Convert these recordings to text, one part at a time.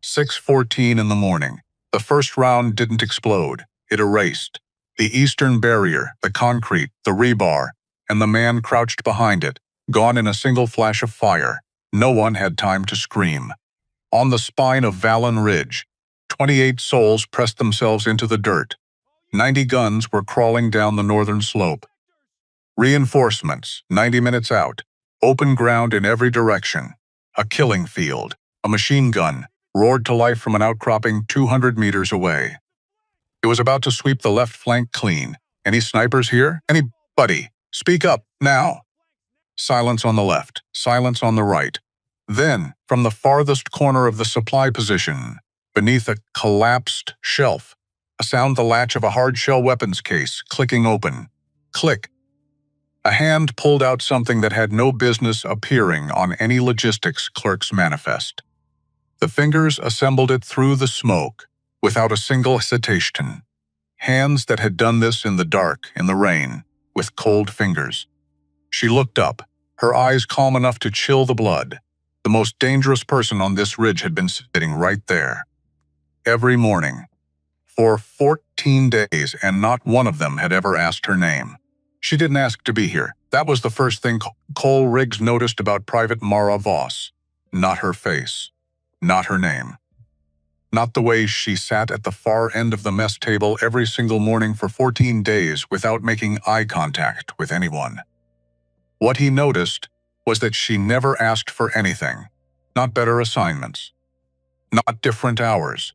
6:14 in the morning. The first round didn't explode. It erased. The eastern barrier, the concrete, the rebar, and the man crouched behind it, gone in a single flash of fire. No one had time to scream. On the spine of Vallon Ridge, 28 souls pressed themselves into the dirt. 90 guns were crawling down the northern slope. Reinforcements, 90 minutes out. Open ground in every direction. A killing field. A machine gun roared to life from an outcropping 200 meters away. It was about to sweep the left flank clean. Any snipers here? Anybody? Speak up, now. Silence on the left, silence on the right. Then, from the farthest corner of the supply position, beneath a collapsed shelf, a sound the latch of a hard-shell weapons case clicking open. Click. A hand pulled out something that had no business appearing on any logistics clerk's manifest. The fingers assembled it through the smoke, without a single hesitation. Hands that had done this in the dark, in the rain, with cold fingers. She looked up, her eyes calm enough to chill the blood. The most dangerous person on this ridge had been sitting right there. Every morning. For 14 days, and not one of them had ever asked her name. She didn't ask to be here. That was the first thing Cole Riggs noticed about Private Mara Voss. Not her face. Not her name. Not the way she sat at the far end of the mess table every single morning for 14 days without making eye contact with anyone. What he noticed was that she never asked for anything. Not better assignments. Not different hours.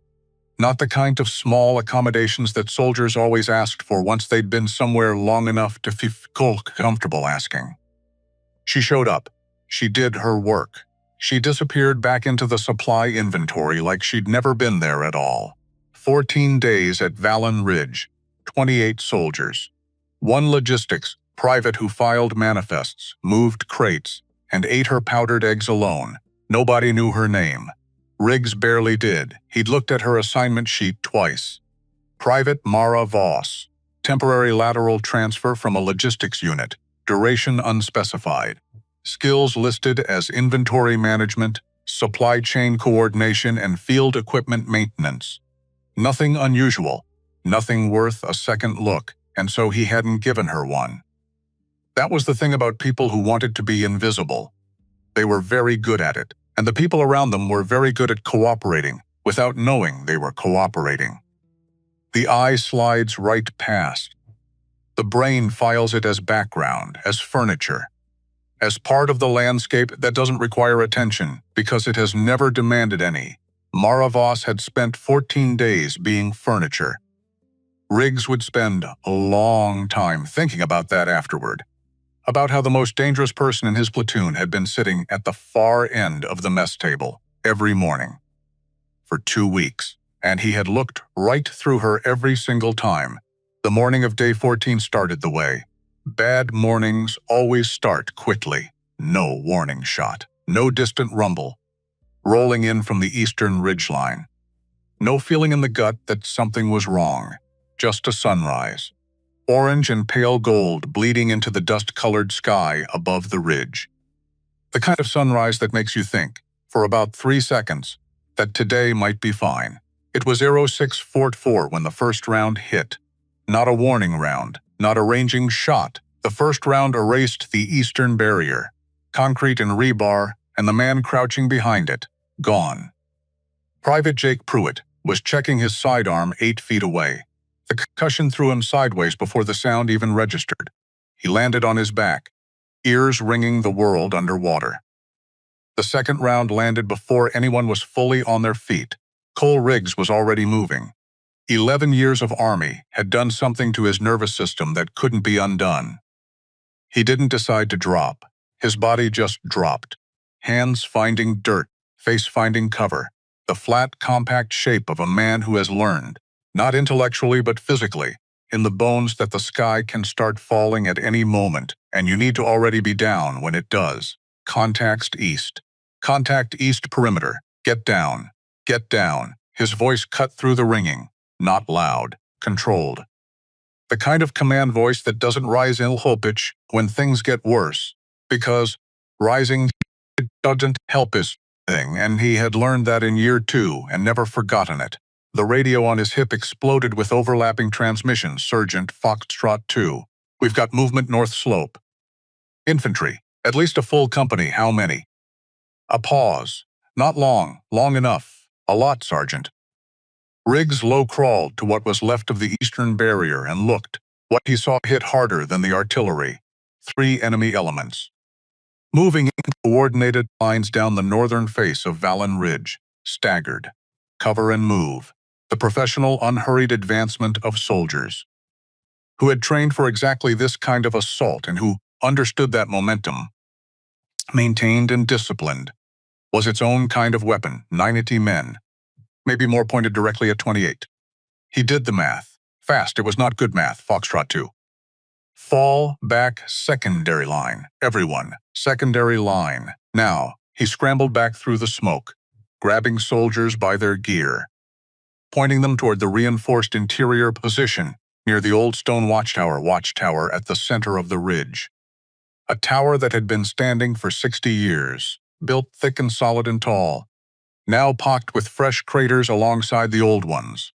Not the kind of small accommodations that soldiers always asked for once they'd been somewhere long enough to feel comfortable asking. She showed up. She did her work. She disappeared back into the supply inventory like she'd never been there at all. 14 days at Vallon Ridge. 28 soldiers. One logistics private who filed manifests, moved crates, and ate her powdered eggs alone. Nobody knew her name. Riggs barely did. He'd looked at her assignment sheet twice. Private Mara Voss. Temporary lateral transfer from a logistics unit. Duration unspecified. Skills listed as inventory management, supply chain coordination, and field equipment maintenance. Nothing unusual. Nothing worth a second look, and so he hadn't given her one. That was the thing about people who wanted to be invisible. They were very good at it, and the people around them were very good at cooperating, without knowing they were cooperating. The eye slides right past. The brain files it as background, as furniture, as part of the landscape that doesn't require attention because it has never demanded any. Mara Voss had spent 14 days being furniture. Riggs would spend a long time thinking about that afterward, about how the most dangerous person in his platoon had been sitting at the far end of the mess table every morning for 2 weeks, and he had looked right through her every single time. The morning of day 14 started the way. Bad mornings always start quickly. No warning shot. No distant rumble. Rolling in from the eastern ridgeline. No feeling in the gut that something was wrong. Just a sunrise. Orange and pale gold bleeding into the dust-colored sky above the ridge. The kind of sunrise that makes you think, for about 3 seconds, that today might be fine. It was 0644 when the first round hit. Not a warning round. Not a ranging shot. The first round erased the eastern barrier. Concrete and rebar, and the man crouching behind it, gone. Private Jake Pruitt was checking his sidearm 8 feet away. The concussion threw him sideways before the sound even registered. He landed on his back, ears ringing the world underwater. The second round landed before anyone was fully on their feet. Cole Riggs was already moving. 11 years of Army had done something to his nervous system that couldn't be undone. He didn't decide to drop. His body just dropped. Hands finding dirt, face finding cover. The flat, compact shape of a man who has learned, not intellectually but physically, in the bones that the sky can start falling at any moment, and you need to already be down when it does. Contact east. Contact east perimeter. Get down. Get down. His voice cut through the ringing. Not loud, controlled. The kind of command voice that doesn't rise in low pitch when things get worse, because rising doesn't help his and he had learned that in year 2 and never forgotten it. The radio on his hip exploded with overlapping transmissions. Sergeant Foxtrot 2. We've got movement north slope. Infantry. At least a full company. How many? A pause. Not long. Long enough. A lot, Sergeant. Riggs low-crawled to what was left of the eastern barrier and looked. What he saw hit harder than the artillery. 3 enemy elements. Moving in coordinated lines down the northern face of Vallon Ridge. Staggered. Cover and move. The professional, unhurried advancement of soldiers who had trained for exactly this kind of assault and who understood that momentum, maintained and disciplined, was its own kind of weapon. 90 men. Maybe more pointed directly at 28. He did the math. Fast. It was not good math. Foxtrot 2. Fall back secondary line. Everyone. Secondary line. Now, he scrambled back through the smoke, grabbing soldiers by their gear, pointing them toward the reinforced interior position near the old stone watchtower at the center of the ridge. A tower that had been standing for 60 years, built thick and solid and tall, now pocked with fresh craters alongside the old ones.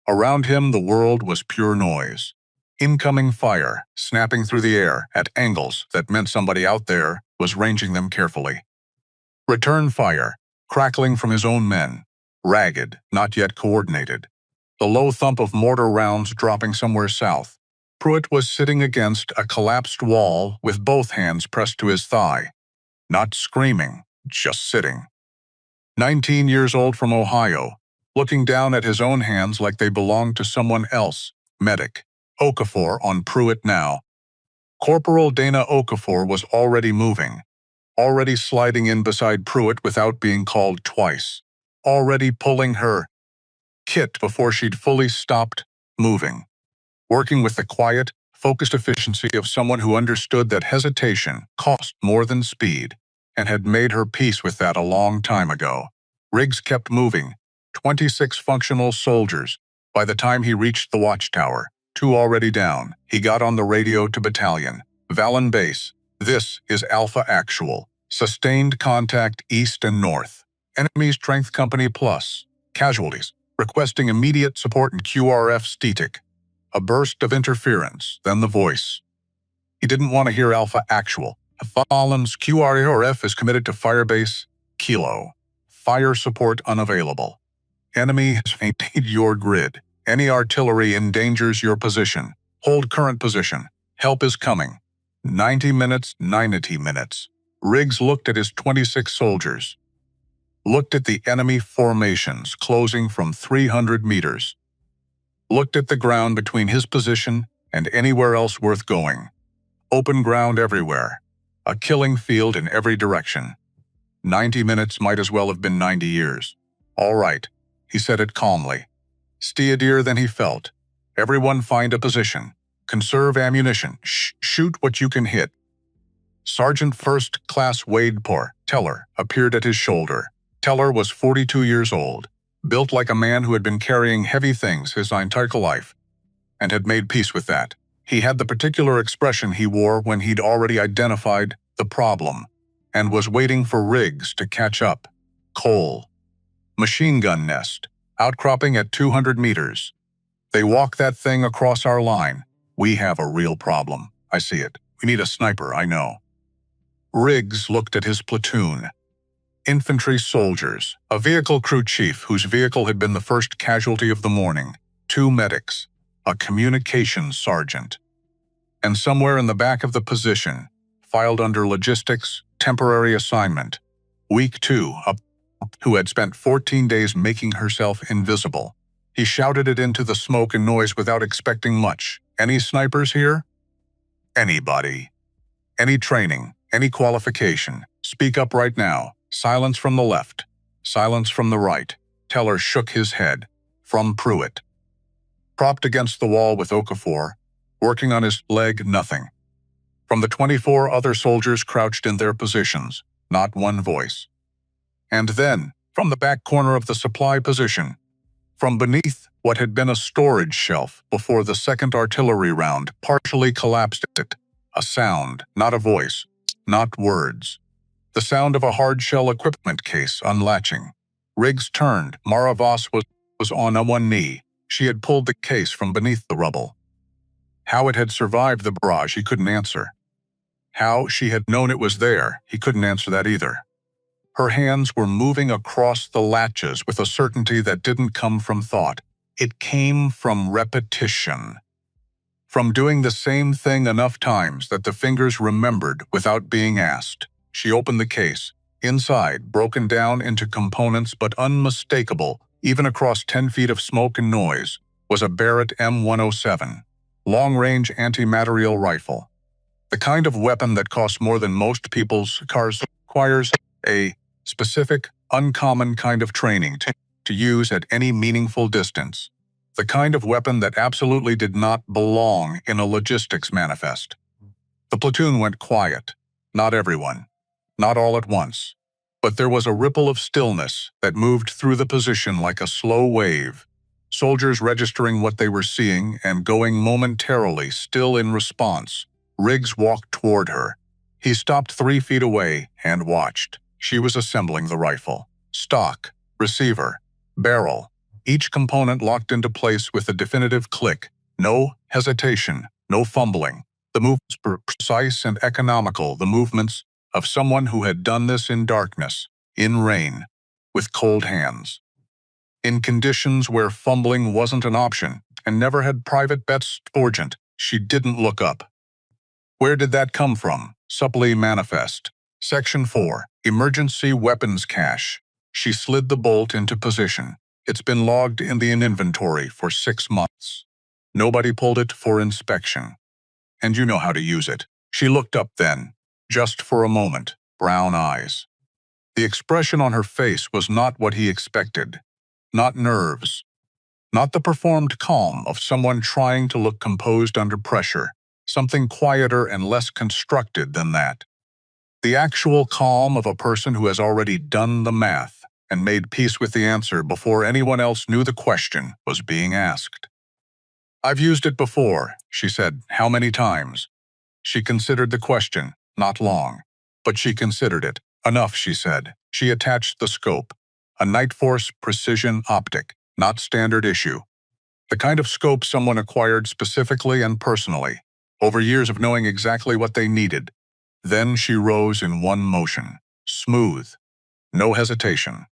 Around him the world was pure noise. Incoming fire, snapping through the air at angles that meant somebody out there was ranging them carefully. Return fire, crackling from his own men, ragged, not yet coordinated. The low thump of mortar rounds dropping somewhere south. Pruitt was sitting against a collapsed wall with both hands pressed to his thigh. Not screaming, just sitting. 19 years old from Ohio, looking down at his own hands like they belonged to someone else. Medic. Okafor on Pruitt now. Corporal Dana Okafor was already moving, already sliding in beside Pruitt without being called twice, already pulling her kit before she'd fully stopped moving, working with the quiet, focused efficiency of someone who understood that hesitation cost more than speed and had made her peace with that a long time ago. Riggs kept moving, 26 functional soldiers. By the time he reached the watchtower, 2 already down, he got on the radio to battalion. Vallon Base, this is Alpha Actual. Sustained contact east and north. Enemy Strength Company Plus. Casualties. Requesting immediate support in QRF static. A burst of interference, then the voice. He didn't want to hear Alpha Actual. Fallon's QRF is committed to Firebase Kilo. Fire support unavailable. Enemy has maintained your grid. Any artillery endangers your position. Hold current position. Help is coming. 90 minutes, 90 minutes. Riggs looked at his 26 soldiers. Looked at the enemy formations closing from 300 meters. Looked at the ground between his position and anywhere else worth going. Open ground everywhere. A killing field in every direction. 90 minutes might as well have been 90 years. All right, he said it calmly. Steadier than he felt. Everyone find a position. Conserve ammunition. Shoot what you can hit. Sergeant First Class Wade Teller appeared at his shoulder. Teller was 42 years old, built like a man who had been carrying heavy things his entire life, and had made peace with that. He had the particular expression he wore when he'd already identified the problem, and was waiting for Riggs to catch up. Coal. Machine gun nest. Outcropping at 200 meters. They walk that thing across our line. We have a real problem. I see it. We need a sniper, I know. Riggs looked at his platoon. Infantry soldiers, a vehicle crew chief whose vehicle had been the first casualty of the morning, 2 medics, a communications sergeant. And somewhere in the back of the position, filed under logistics, temporary assignment, week 2, who had spent 14 days making herself invisible. He shouted it into the smoke and noise without expecting much. Any snipers here? Anybody. Any training, any qualification. Speak up right now. Silence from the left. Silence from the right. Teller shook his head. From Pruitt. Propped against the wall with Okafor, working on his leg, nothing. From the 24 other soldiers crouched in their positions, not one voice. And then, from the back corner of the supply position, from beneath what had been a storage shelf before the second artillery round partially collapsed it, a sound, not a voice, not words. The sound of a hard-shell equipment case unlatching. Riggs turned. Mara Voss was on one knee. She had pulled the case from beneath the rubble. How it had survived the barrage, he couldn't answer. How she had known it was there, he couldn't answer that either. Her hands were moving across the latches with a certainty that didn't come from thought. It came from repetition. From doing the same thing enough times that the fingers remembered without being asked. She opened the case. Inside, broken down into components but unmistakable, even across 10 feet of smoke and noise, was a Barrett M107, long-range anti-materiel rifle. The kind of weapon that costs more than most people's cars, requires a specific, uncommon kind of training to use at any meaningful distance. The kind of weapon that absolutely did not belong in a logistics manifest. The platoon went quiet. Not everyone. Not all at once. But there was a ripple of stillness that moved through the position like a slow wave. Soldiers registering what they were seeing and going momentarily still in response. Riggs walked toward her. He stopped 3 feet away and watched. She was assembling the rifle. Stock, receiver, barrel. Each component locked into place with a definitive click. No hesitation, no fumbling. The movements were precise and economical, the movements of someone who had done this in darkness, in rain, with cold hands. In conditions where fumbling wasn't an option, and never had Private Bets urgent, she didn't look up. Where did that come from? Supply manifest. Section 4, Emergency Weapons Cache. She slid the bolt into position. It's been logged in the inventory for 6 months. Nobody pulled it for inspection. And you know how to use it. She looked up then, just for a moment, brown eyes. The expression on her face was not what he expected. Not nerves. Not the performed calm of someone trying to look composed under pressure. Something quieter and less constructed than that. The actual calm of a person who has already done the math and made peace with the answer before anyone else knew the question was being asked. I've used it before, she said. How many times? She considered the question, not long. But she considered it. Enough, she said. She attached the scope. A Nightforce precision optic, not standard issue. The kind of scope someone acquired specifically and personally, over years of knowing exactly what they needed. Then she rose in one motion. Smooth. No hesitation.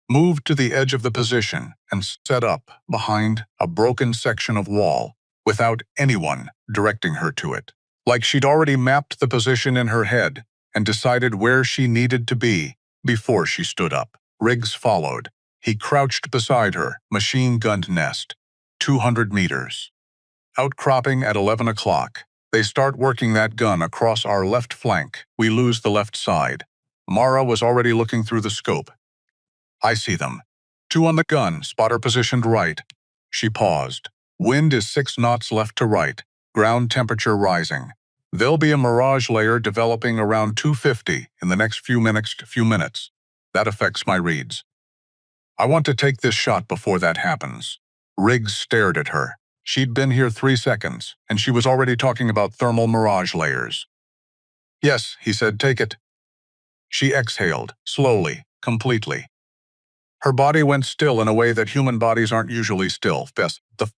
Moved to the edge of the position and set up behind a broken section of wall without anyone directing her to it. Like she'd already mapped the position in her head and decided where she needed to be before she stood up. Riggs followed. He crouched beside her, machine-gunned nest. 200 meters. Outcropping at 11 o'clock. They start working that gun across our left flank. We lose the left side. Mara was already looking through the scope. I see them. 2 on the gun, spotter positioned right. She paused. Wind is 6 knots left to right. Ground temperature rising. There'll be a mirage layer developing around 250 in the next few minutes. That affects my reads. I want to take this shot before that happens. Riggs stared at her. She'd been here 3 seconds, and she was already talking about thermal mirage layers. Yes, he said, take it. She exhaled, slowly, completely. Her body went still in a way that human bodies aren't usually still. The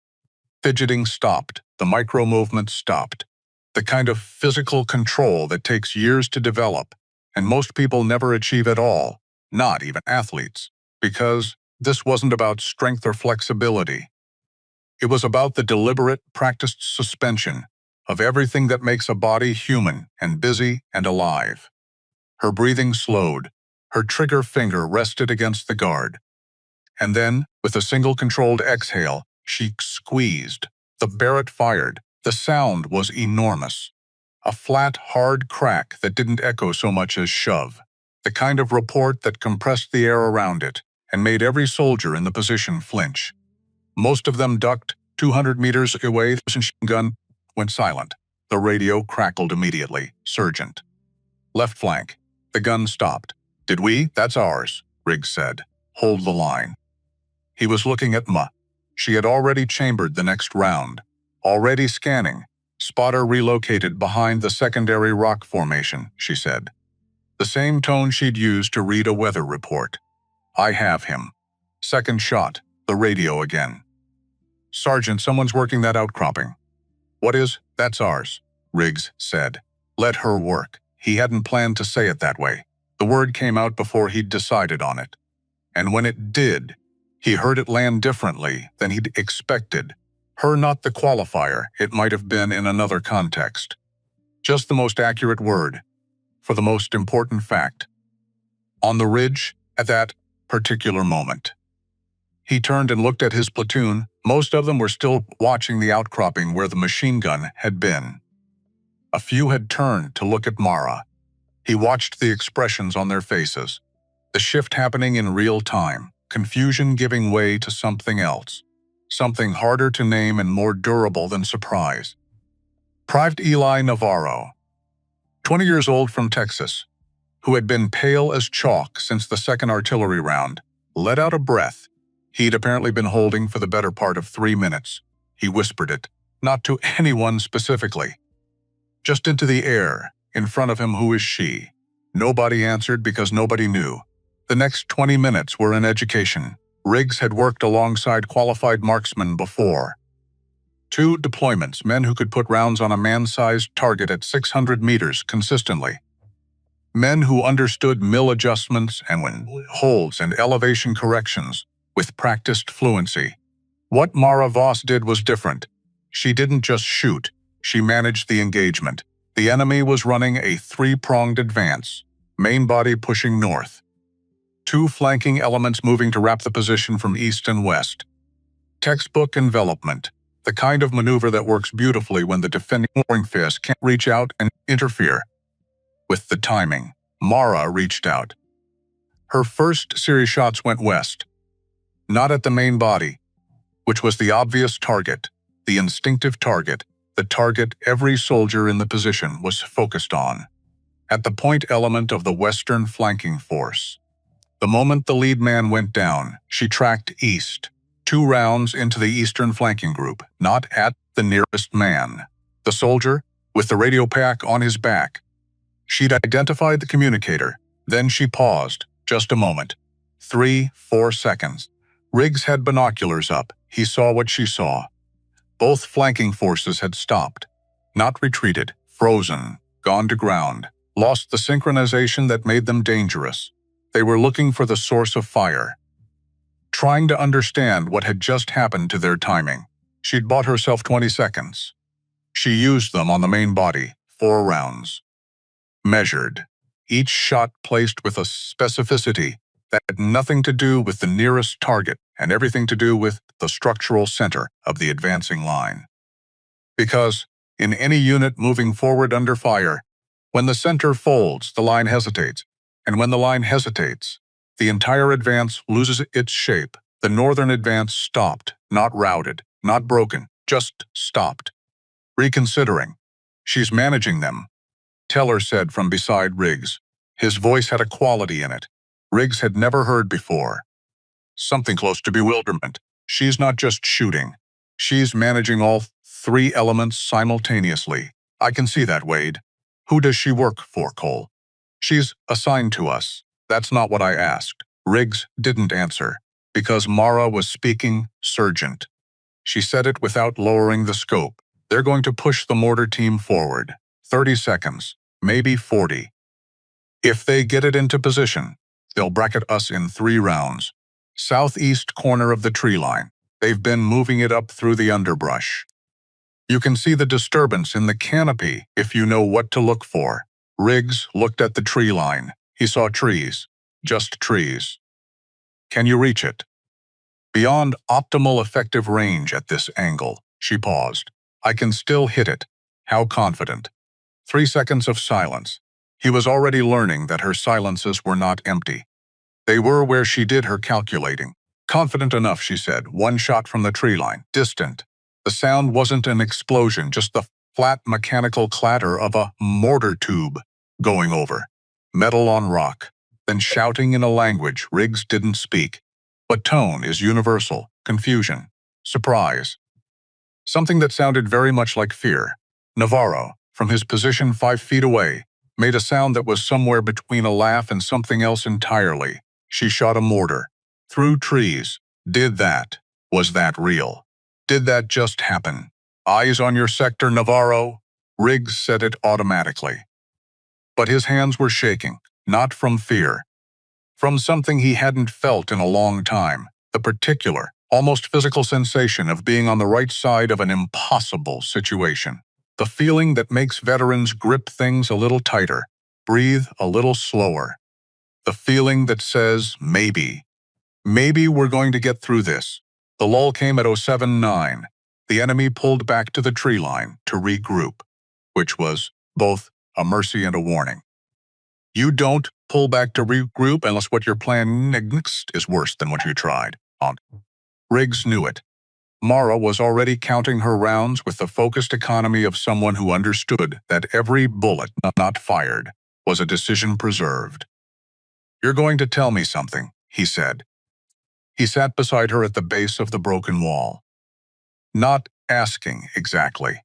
fidgeting stopped. The micro-movements stopped. The kind of physical control that takes years to develop, and most people never achieve at all, not even athletes, because this wasn't about strength or flexibility. It was about the deliberate, practiced suspension of everything that makes a body human and busy and alive. Her breathing slowed. Her trigger finger rested against the guard. And then, with a single controlled exhale, she squeezed. The Barrett fired. The sound was enormous. A flat, hard crack that didn't echo so much as shove. The kind of report that compressed the air around it and made every soldier in the position flinch. Most of them ducked. 200 meters away, the machine gun went silent. The radio crackled immediately. Sergeant. Left flank. The gun stopped. Did we? That's ours, Riggs said. Hold the line. He was looking at Ma. She had already chambered the next round. Already scanning. Spotter relocated behind the secondary rock formation, she said. The same tone she'd used to read a weather report. "I have him." Second shot, the radio again. "Sergeant, someone's working that outcropping." "What is? That's ours," Riggs said. "Let her work." He hadn't planned to say it that way. The word came out before he'd decided on it. And when it did, he heard it land differently than he'd expected. Her not the qualifier, it might have been in another context. Just the most accurate word, for the most important fact. On the ridge, at that particular moment. He turned and looked at his platoon. Most of them were still watching the outcropping where the machine gun had been. A few had turned to look at Mara. He watched the expressions on their faces. The shift happening in real time, confusion giving way to something else. Something harder to name and more durable than surprise. Private Eli Navarro, 20 years old from Texas, who had been pale as chalk since the second artillery round, let out a breath he'd apparently been holding for the better part of 3 minutes. He whispered it, not to anyone specifically. Just into the air, in front of him. "Who is she?" Nobody answered because nobody knew. The next 20 minutes were an education. Riggs had worked alongside qualified marksmen before. 2 deployments, men who could put rounds on a man-sized target at 600 meters consistently. Men who understood mill adjustments and holds and elevation corrections with practiced fluency. What Mara Voss did was different. She didn't just shoot, she managed the engagement. The enemy was running a 3-pronged advance, main body pushing north. 2 flanking elements moving to wrap the position from east and west. Textbook envelopment, the kind of maneuver that works beautifully when the defending fist can't reach out and interfere. With the timing, Mara reached out. Her first series shots went west. Not at the main body, which was the obvious target, the instinctive target, the target every soldier in the position was focused on. At the point element of the western flanking force. The moment the lead man went down, she tracked east, 2 rounds into the eastern flanking group, not at the nearest man. The soldier, with the radio pack on his back. She'd identified the communicator, then she paused, just a moment. 3-4 seconds. Riggs had binoculars up. He saw what she saw. Both flanking forces had stopped, not retreated, frozen, gone to ground, lost the synchronization that made them dangerous. They were looking for the source of fire, trying to understand what had just happened to their timing. She'd bought herself 20 seconds. She used them on the main body, 4 rounds. Measured, each shot placed with a specificity that had nothing to do with the nearest target and everything to do with the structural center of the advancing line. Because, in any unit moving forward under fire, when the center folds, the line hesitates, and when the line hesitates, the entire advance loses its shape. The northern advance stopped, not routed, not broken, just stopped. Reconsidering. "She's managing them," Teller said from beside Riggs. His voice had a quality in it Riggs had never heard before. Something close to bewilderment. "She's not just shooting. She's managing all 3 elements simultaneously. I can see that, Wade." "Who does she work for, Cole?" "She's assigned to us." "That's not what I asked." Riggs didn't answer, because Mara was speaking Sergeant. She said it without lowering the scope. "They're going to push the mortar team forward. 30 seconds, maybe 40. If they get it into position, they'll bracket us in 3 rounds. Southeast corner of the tree line. They've been moving it up through the underbrush. You can see the disturbance in the canopy if you know what to look for." Riggs looked at the tree line. He saw trees. Just trees. "Can you reach it?" "Beyond optimal effective range at this angle." She paused. "I can still hit it." "How confident?" 3 seconds of silence. He was already learning that her silences were not empty. They were where she did her calculating. "Confident enough," she said. 1 shot from the tree line. Distant. The sound wasn't an explosion, just the flat mechanical clatter of a mortar tube going over. Metal on rock. Then shouting in a language Riggs didn't speak. But tone is universal. Confusion. Surprise. Something that sounded very much like fear. Navarro, from his position 5 feet away, made a sound that was somewhere between a laugh and something else entirely. She shot a mortar. Through trees. Did that? Was that real? Did that just happen? Eyes on your sector, Navarro? Riggs said it automatically. But his hands were shaking, not from fear. From something he hadn't felt in a long time, the particular, almost physical sensation of being on the right side of an impossible situation. The feeling that makes veterans grip things a little tighter, breathe a little slower. The feeling that says, maybe we're going to get through this. The lull came at 07:09. The enemy pulled back to the tree line to regroup, which was both a mercy and a warning. You don't pull back to regroup unless what you're planning next is worse than what you tried on. Riggs knew it. Mara was already counting her rounds with the focused economy of someone who understood that every bullet not fired was a decision preserved. You're going to tell me something, he said. He sat beside her at the base of the broken wall. Not asking exactly.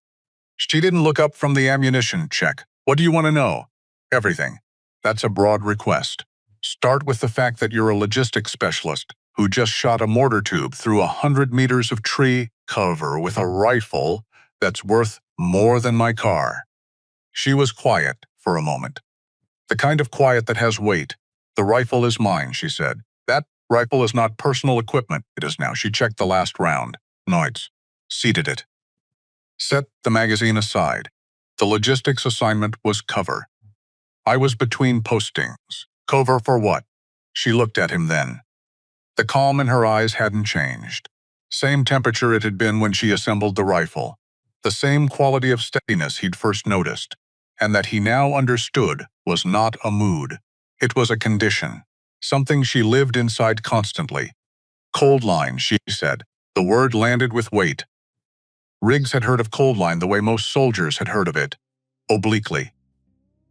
She didn't look up from the ammunition check. What do you want to know? Everything. That's a broad request. Start with the fact that you're a logistics specialist who just shot a mortar tube through 100 meters of tree cover with a rifle that's worth more than my car. She was quiet for a moment. The kind of quiet that has weight. The rifle is mine, she said. That rifle is not personal equipment. It is now. She checked the last round. Noids. Seated it. Set the magazine aside. The logistics assignment was cover. I was between postings. Cover for what? She looked at him then. The calm in her eyes hadn't changed. Same temperature it had been when she assembled the rifle. The same quality of steadiness he'd first noticed, and that he now understood was not a mood. It was a condition, something she lived inside constantly. Cold line, she said. The word landed with weight. Riggs had heard of cold line the way most soldiers had heard of it, obliquely.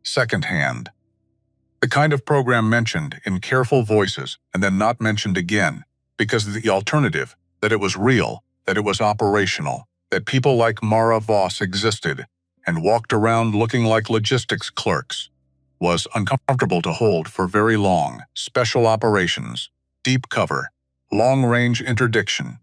Second-hand. The kind of program mentioned in careful voices and then not mentioned again, because of the alternative, that it was real, that it was operational, that people like Mara Voss existed and walked around looking like logistics clerks, was uncomfortable to hold for very long. Special operations, deep cover, long-range interdiction.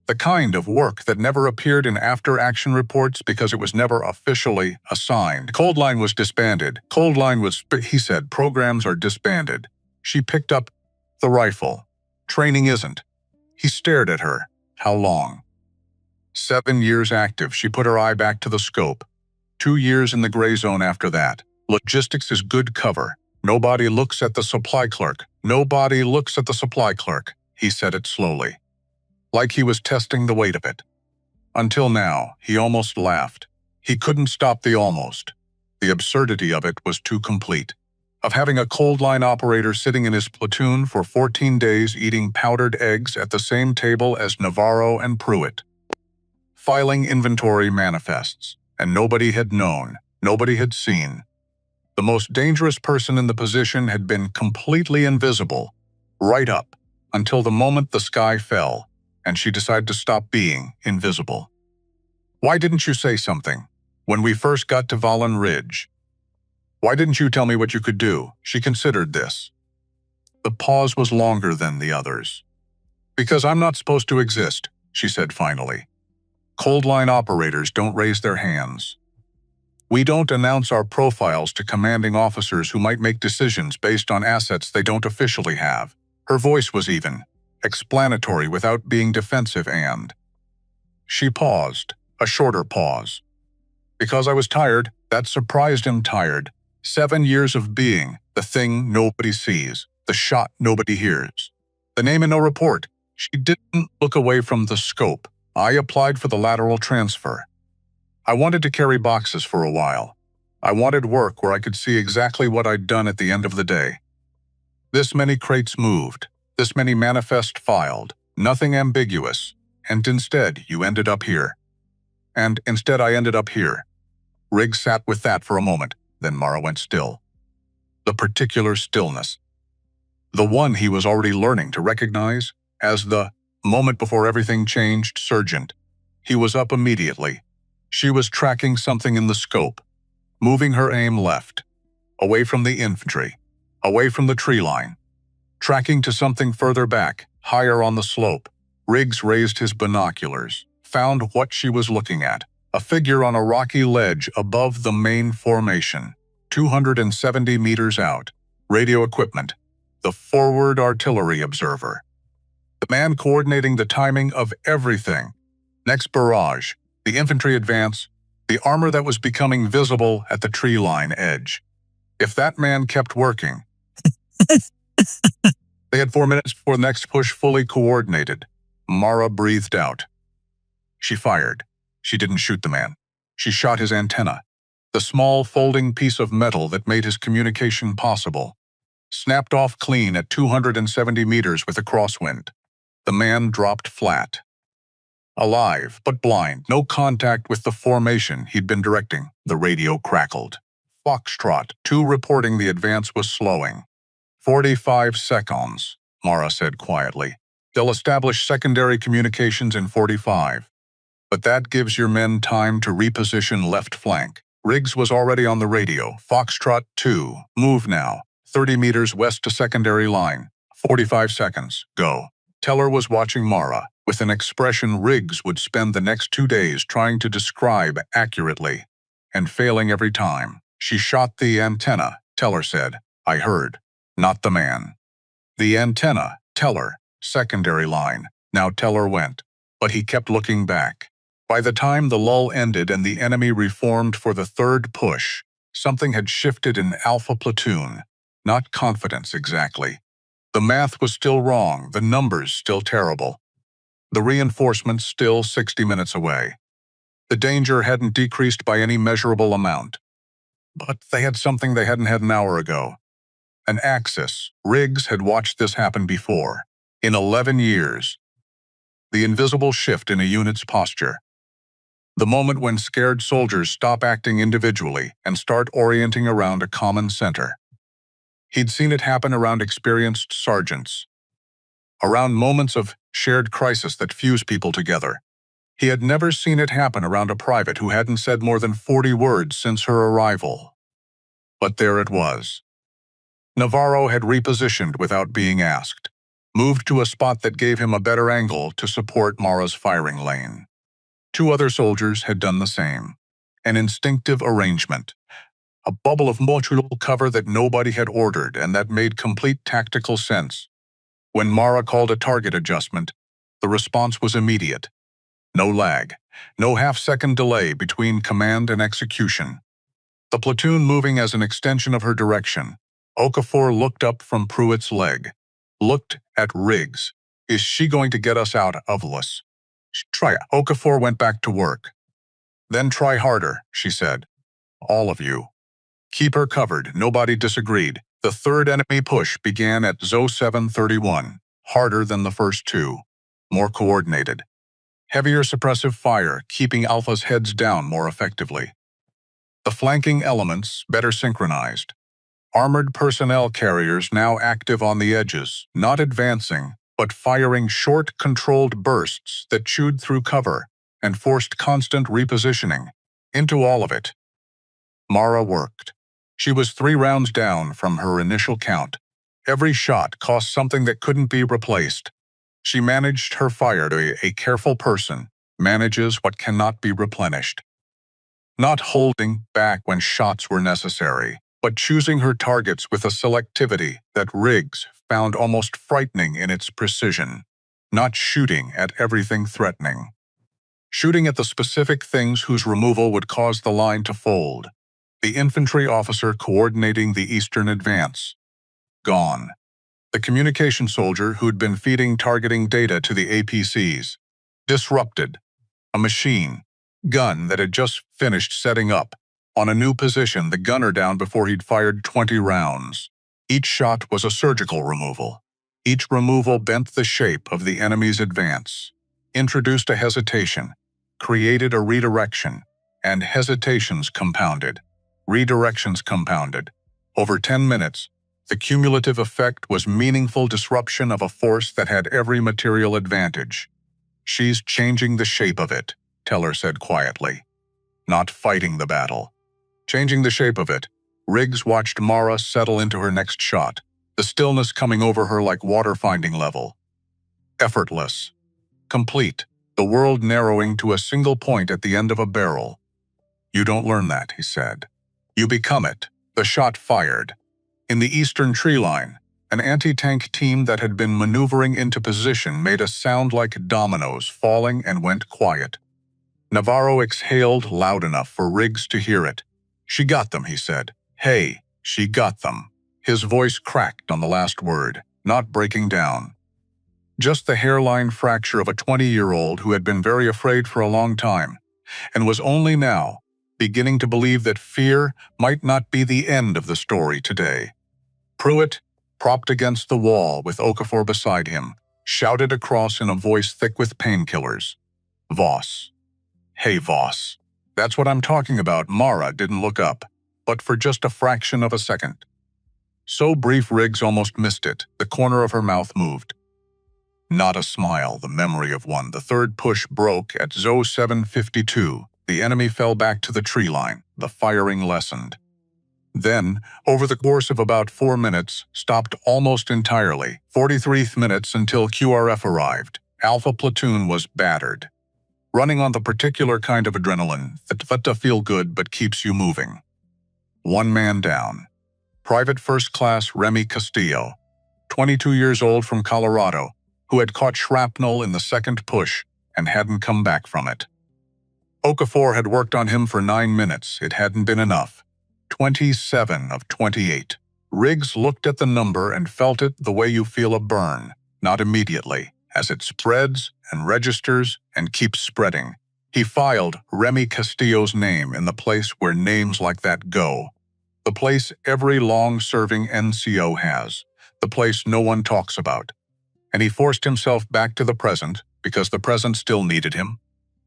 The kind of work that never appeared in after-action reports because it was never officially assigned. Cold line was disbanded. Cold line was, he said, programs are disbanded. She picked up the rifle. Training isn't. He stared at her. How long? 7 years active. She put her eye back to the scope. 2 years in the gray zone after that. Logistics is good cover. Nobody looks at the supply clerk. Nobody looks at the supply clerk. He said it slowly, like he was testing the weight of it. Until now, he almost laughed. He couldn't stop the almost. The absurdity of it was too complete. Of having a cold line operator sitting in his platoon for 14 days eating powdered eggs at the same table as Navarro and Pruitt. Filing inventory manifests, and nobody had known, nobody had seen. The most dangerous person in the position had been completely invisible, right up, until the moment the sky fell, and she decided to stop being invisible. Why didn't you say something? When we first got to Vollen Ridge. Why didn't you tell me what you could do? She considered this. The pause was longer than the others. Because I'm not supposed to exist, she said finally. Cold line operators don't raise their hands. We don't announce our profiles to commanding officers who might make decisions based on assets they don't officially have. Her voice was even, explanatory without being defensive and. She paused, a shorter pause. Because I was tired, that surprised him. Tired. 7 years of being, the thing nobody sees, the shot nobody hears. The name in no report. She didn't look away from the scope. I applied for the lateral transfer. I wanted to carry boxes for a while. I wanted work where I could see exactly what I'd done at the end of the day. This many crates moved, this many manifest filed, nothing ambiguous, and instead you ended up here. And instead I ended up here. Riggs sat with that for a moment, then Mara went still. The particular stillness. The one he was already learning to recognize as the moment before everything changed surgent. He was up immediately. She was tracking something in the scope, moving her aim left. away from the infantry, away from the tree line. Tracking to something further back, higher on the slope, Riggs raised his binoculars, found what she was looking at, a figure on a rocky ledge above the main formation, 270 meters out. Radio equipment, the forward artillery observer. The man coordinating the timing of everything. Next barrage, the infantry advance, the armor that was becoming visible at the tree line edge. If that man kept working, they had 4 minutes before the next push fully coordinated. Mara breathed out. She fired. She didn't shoot the man. She shot his antenna, the small folding piece of metal that made his communication possible. Snapped off clean at 270 meters with a crosswind. The man dropped flat. Alive, but blind, no contact with the formation he'd been directing. The radio crackled. Foxtrot 2 reporting the advance was slowing. 45 seconds, Mara said quietly. They'll establish secondary communications in 45. But that gives your men time to reposition left flank. Riggs was already on the radio. Foxtrot 2, move now. 30 meters west to secondary line. 45 seconds, go. Teller was watching Mara, with an expression Riggs would spend the next 2 days trying to describe accurately, and failing every time. She shot the antenna, Teller said. I heard. Not the man. The antenna, Teller, secondary line. Now Teller went, but he kept looking back. By the time the lull ended and the enemy reformed for the third push, something had shifted in Alpha Platoon. Not confidence exactly. The math was still wrong, the numbers still terrible. The reinforcements still 60 minutes away. The danger hadn't decreased by any measurable amount. But they had something they hadn't had an hour ago. An axis. Riggs had watched this happen before. In 11 years. The invisible shift in a unit's posture. The moment when scared soldiers stop acting individually and start orienting around a common center. He'd seen it happen around experienced sergeants, around moments of shared crisis that fuse people together. He had never seen it happen around a private who hadn't said more than 40 words since her arrival. But there it was. Navarro had repositioned without being asked, moved to a spot that gave him a better angle to support Mara's firing lane. 2 other soldiers had done the same. An instinctive arrangement. A bubble of mutual cover that nobody had ordered and that made complete tactical sense. When Mara called a target adjustment, the response was immediate. No lag, no half-second delay between command and execution. The platoon moving as an extension of her direction. Okafor looked up from Pruitt's leg, looked at Riggs. Is she going to get us out of this? Try it. Okafor went back to work. Then try harder, she said. All of you. Keep her covered, nobody disagreed. The third enemy push began at ZO 731, harder than the first 2, more coordinated. Heavier suppressive fire, keeping Alpha's heads down more effectively. The flanking elements better synchronized. Armored personnel carriers now active on the edges, not advancing, but firing short, controlled bursts that chewed through cover and forced constant repositioning into all of it. Mara worked. She was 3 rounds down from her initial count. Every shot cost something that couldn't be replaced. She managed her fire to a careful person manages what cannot be replenished. Not holding back when shots were necessary, but choosing her targets with a selectivity that Riggs found almost frightening in its precision. Not shooting at everything threatening. Shooting at the specific things whose removal would cause the line to fold. The infantry officer coordinating the eastern advance. Gone. The communication soldier who'd been feeding targeting data to the APCs. Disrupted. A machine, gun that had just finished setting up. On a new position, the gunner down before he'd fired 20 rounds. Each shot was a surgical removal. Each removal bent the shape of the enemy's advance. Introduced a hesitation. Created a redirection. And hesitations compounded. Redirections compounded. Over 10 minutes, the cumulative effect was meaningful disruption of a force that had every material advantage. She's changing the shape of it, Teller said quietly. Not fighting the battle. Changing the shape of it. Riggs watched Mara settle into her next shot, the stillness coming over her like water finding level. Effortless. Complete. The world narrowing to a single point at the end of a barrel. "You don't learn that," he said. "You become it." The shot fired. In the eastern tree line, an anti-tank team that had been maneuvering into position made a sound like dominoes falling and went quiet. Navarro exhaled loud enough for Riggs to hear it. "She got them," he said. "Hey, she got them." His voice cracked on the last word, not breaking down. Just the hairline fracture of a 20-year-old who had been very afraid for a long time, and was only now beginning to believe that fear might not be the end of the story today. Pruitt, propped against the wall with Okafor beside him, shouted across in a voice thick with painkillers. "Voss. Hey, Voss. That's what I'm talking about." Mara didn't look up, but for just a fraction of a second. So brief Riggs almost missed it. The corner of her mouth moved. Not a smile, the memory of one. The third push broke at Zo 752. The enemy fell back to the tree line. The firing lessened. Then, over the course of about 4 minutes, stopped almost entirely. 43 minutes until QRF arrived. Alpha Platoon was battered. Running on the particular kind of adrenaline that feel good but keeps you moving. One man down. Private First Class Remy Castillo, 22 years old from Colorado, who had caught shrapnel in the second push and hadn't come back from it. Okafor had worked on him for 9 minutes. It hadn't been enough. 27 of 28. Riggs looked at the number and felt it the way you feel a burn, not immediately, as it spreads and registers and keeps spreading. He filed Remy Castillo's name in the place where names like that go. The place every long-serving NCO has. The place no one talks about. And he forced himself back to the present because the present still needed him.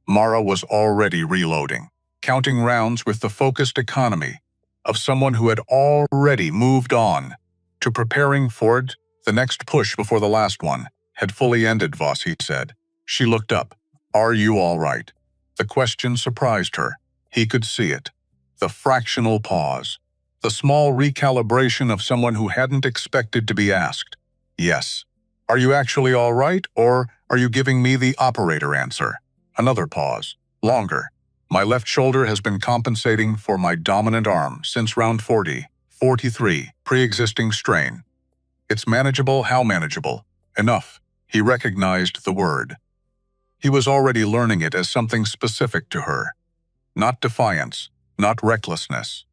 Mara was already reloading, counting rounds with the focused economy of someone who had already moved on to preparing for it. The next push before the last one had fully ended, Voss, he said. She looked up. "Are you all right?" The question surprised her. He could see it. The fractional pause. The small recalibration of someone who hadn't expected to be asked. "Yes." "Are you actually all right, or are you giving me the operator answer?" Another pause. Longer. "My left shoulder has been compensating for my dominant arm since round 40, 43, pre-existing strain. It's manageable. How manageable?" Enough. He recognized the word. He was already learning it as something specific to her. Not defiance, not recklessness.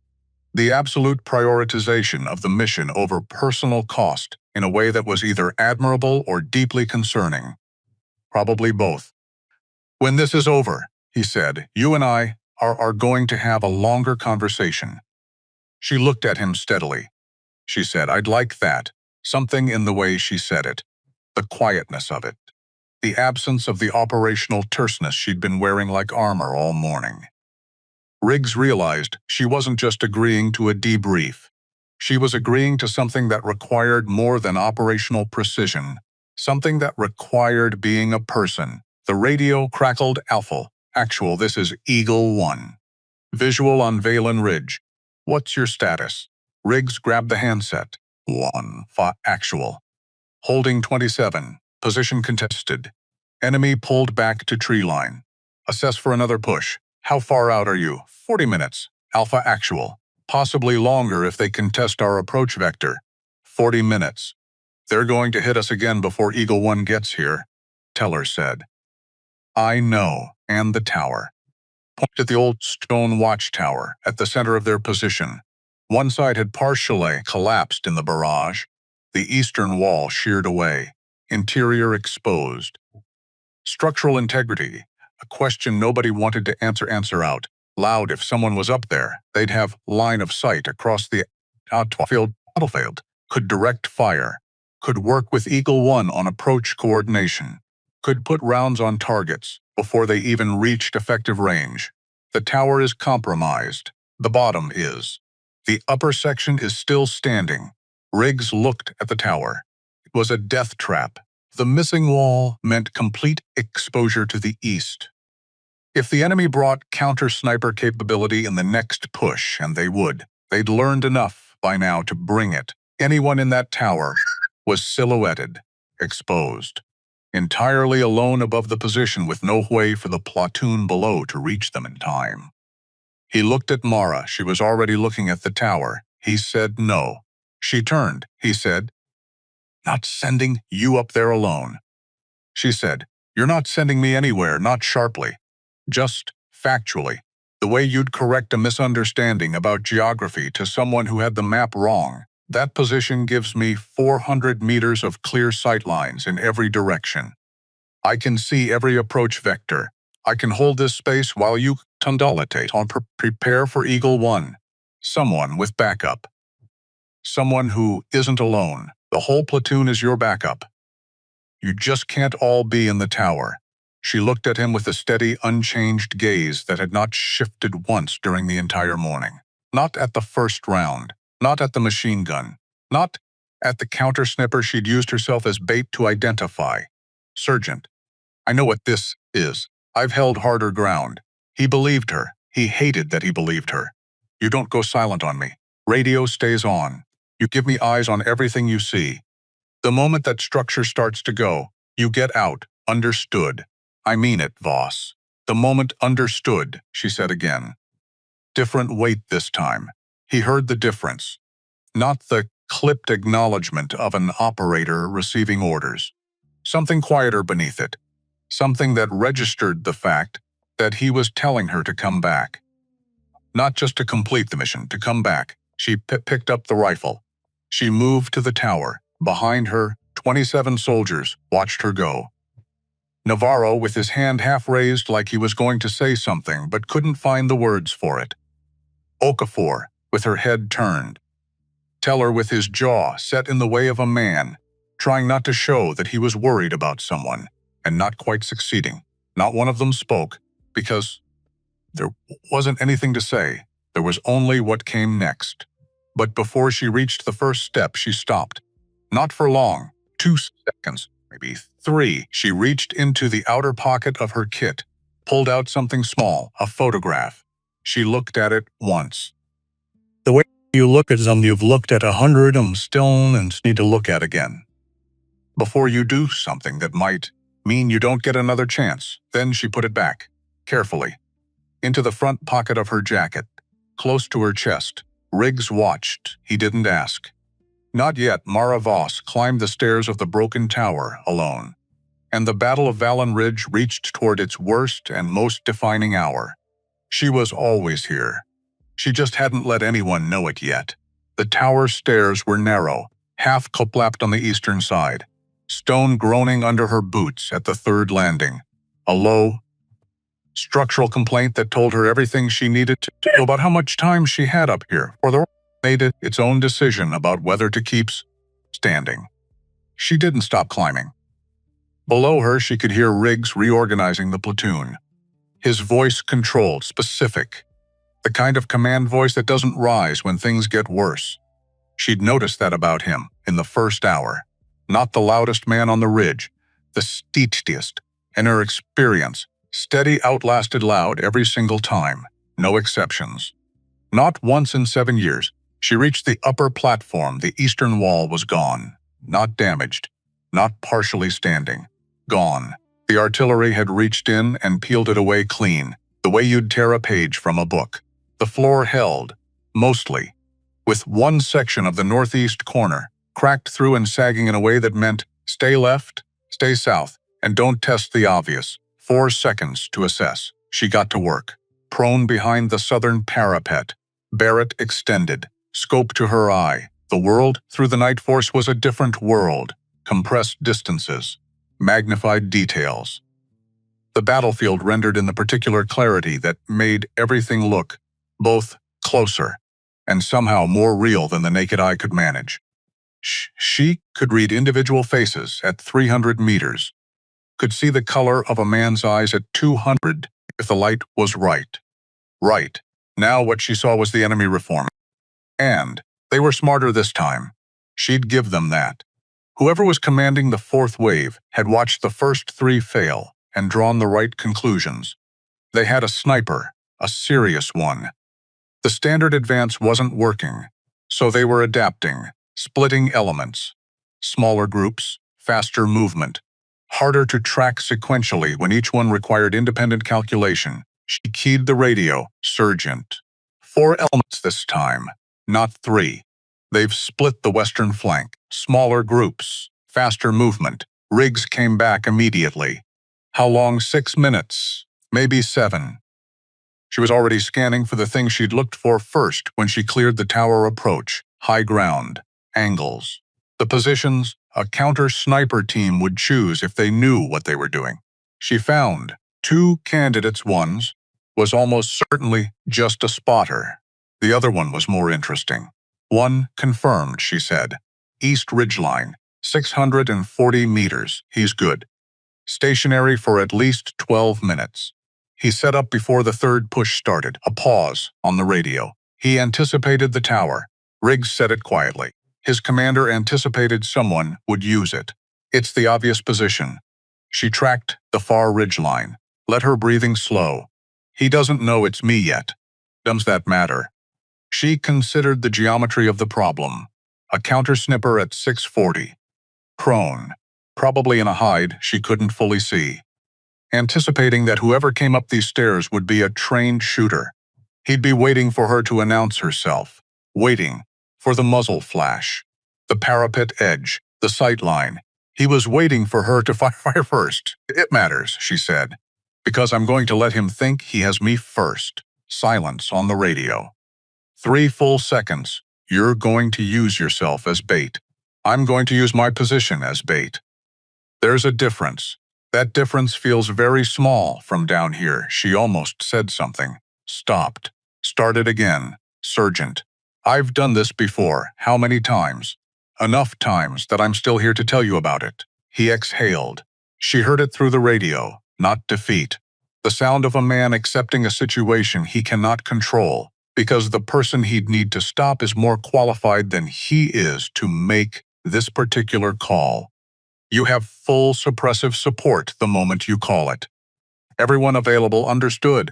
The absolute prioritization of the mission over personal cost in a way that was either admirable or deeply concerning. Probably both. "When this is over," he said, "you and I are going to have a longer conversation." She looked at him steadily. She said, "I'd like that." Something in the way she said it. The quietness of it. The absence of the operational terseness she'd been wearing like armor all morning. Riggs realized she wasn't just agreeing to a debrief. She was agreeing to something that required more than operational precision, something that required being a person. The radio crackled. "Alpha, actual, this is Eagle 1. Visual on Valen Ridge. What's your status?" Riggs grabbed the handset. Actual. Holding 27. Position contested. Enemy pulled back to tree line. Assess for another push. How far out are you? 40 minutes. Alpha actual. Possibly longer if they contest our approach vector. 40 minutes. They're going to hit us again before Eagle 1 gets here, Teller said. I know, and the tower. Pointed at the old stone watchtower at the center of their position. One side had partially collapsed in the barrage. The eastern wall sheared away, interior exposed. Structural integrity, a question nobody wanted to answer out loud. If someone was up there, they'd have line of sight across the battlefield, could direct fire, could work with Eagle 1 on approach coordination, could put rounds on targets before they even reached effective range. The tower is compromised. The bottom is. The upper section is still standing. Riggs looked at the tower. It was a death trap. The missing wall meant complete exposure to the east. If the enemy brought counter-sniper capability in the next push, and they would, They'd learned enough by now to bring it. Anyone in that tower was silhouetted, exposed, entirely alone above the position with no way for the platoon below to reach them in time. He looked at Mara. She was already looking at the tower. He said no. She turned. He said, "Not sending you up there alone." She said, "You're not sending me anywhere, not sharply. Just factually. The way you'd correct a misunderstanding about geography to someone who had the map wrong. That position gives me 400 meters of clear sight lines in every direction. I can see every approach vector. I can hold this space while you tundulatate on prepare for Eagle 1. Someone with backup. Someone who isn't alone. The whole platoon is your backup. You just can't all be in the tower." She looked at him with a steady, unchanged gaze that had not shifted once during the entire morning. Not at the first round. Not at the machine gun. Not at the counter-snipper she'd used herself as bait to identify. "Sergeant, I know what this is. I've held harder ground." He believed her. He hated that he believed her. "You don't go silent on me. Radio stays on. You give me eyes on everything you see. The moment that structure starts to go, you get out. Understood?" "I mean it, Voss." "The moment understood," she said again. Different weight this time. He heard the difference. Not the clipped acknowledgement of an operator receiving orders. Something quieter beneath it. Something that registered the fact that he was telling her to come back. Not just to complete the mission, to come back. She picked up the rifle. She moved to the tower. Behind her, 27 soldiers watched her go. Navarro, with his hand half raised like he was going to say something but couldn't find the words for it. Okafor, with her head turned. Teller, with his jaw set in the way of a man, trying not to show that he was worried about someone, and not quite succeeding. Not one of them spoke, because there wasn't anything to say. There was only what came next. But before she reached the first step, she stopped. Not for long. 2 seconds, maybe 3. She reached into the outer pocket of her kit, pulled out something small, a photograph. She looked at it once. The way you look at something you've looked at 100 still and need to look at again. Before you do something that might mean you don't get another chance. Then she put it back, carefully, into the front pocket of her jacket, close to her chest. Riggs watched. He didn't ask. Not yet. Mara Voss climbed the stairs of the broken tower alone, and the Battle of Vallon Ridge reached toward its worst and most defining hour. She was always here. She just hadn't let anyone know it yet. The tower stairs were narrow, half collapsed on the eastern side, stone groaning under her boots at the third landing. A low, structural complaint that told her everything she needed to know about how much time she had up here, for the made it its own decision about whether to keep standing. She didn't stop climbing. Below her, she could hear Riggs reorganizing the platoon. His voice controlled, specific. The kind of command voice that doesn't rise when things get worse. She'd noticed that about him in the first hour. Not the loudest man on the ridge, the steadiest. In her experience, steady outlasted loud every single time. No exceptions. Not once in 7 years. She reached the upper platform. The eastern wall was gone. Not damaged. Not partially standing. Gone. The artillery had reached in and peeled it away clean, the way you'd tear a page from a book. The floor held, mostly, with one section of the northeast corner, cracked through and sagging in a way that meant stay left, stay south, and don't test the obvious. 4 seconds to assess. She got to work. Prone behind the southern parapet, Barrett extended, scope to her eye. The world through the night force was a different world. Compressed distances, magnified details. The battlefield rendered in the particular clarity that made everything look both closer and somehow more real than the naked eye could manage. She could read individual faces at 300 meters, could see the color of a man's eyes at 200 if the light was right. Right. Now what she saw was the enemy reforming. And they were smarter this time. She'd give them that. Whoever was commanding the fourth wave had watched the first 3 fail and drawn the right conclusions. They had a sniper, a serious one. The standard advance wasn't working, so they were adapting, splitting elements. Smaller groups, faster movement. Harder to track sequentially when each one required independent calculation. She keyed the radio, Sergeant. 4 elements this time, not 3. They've split the western flank. Smaller groups, faster movement. Riggs came back immediately. How long? 6 minutes. Maybe 7. She was already scanning for the thing she'd looked for first when she cleared the tower approach. High ground. Angles. The positions a counter-sniper team would choose if they knew what they were doing. She found 2 candidates. One was almost certainly just a spotter. The other one was more interesting. 1 confirmed, she said. East Ridgeline, 640 meters. He's good. Stationary for at least 12 minutes. He set up before the third push started. A pause on the radio. He anticipated the tower. Riggs said it quietly. His commander anticipated someone would use it. It's the obvious position. She tracked the far ridgeline. Let her breathing slow. He doesn't know it's me yet. Does that matter? She considered the geometry of the problem. A counter-snipper at 640. Prone. Probably in a hide she couldn't fully see. Anticipating that whoever came up these stairs would be a trained shooter. He'd be waiting for her to announce herself. Waiting for the muzzle flash. The parapet edge. The sight line. He was waiting for her to fire first. It matters, she said, because I'm going to let him think he has me first. Silence on the radio. 3 full seconds. You're going to use yourself as bait. I'm going to use my position as bait. There's a difference. That difference feels very small from down here. She almost said something. Stopped. Started again. Sergeant. I've done this before. How many times? Enough times that I'm still here to tell you about it. He exhaled. She heard it through the radio. Not defeat. The sound of a man accepting a situation he cannot control, because the person he'd need to stop is more qualified than he is to make this particular call. You have full suppressive support the moment you call it. Everyone available understood.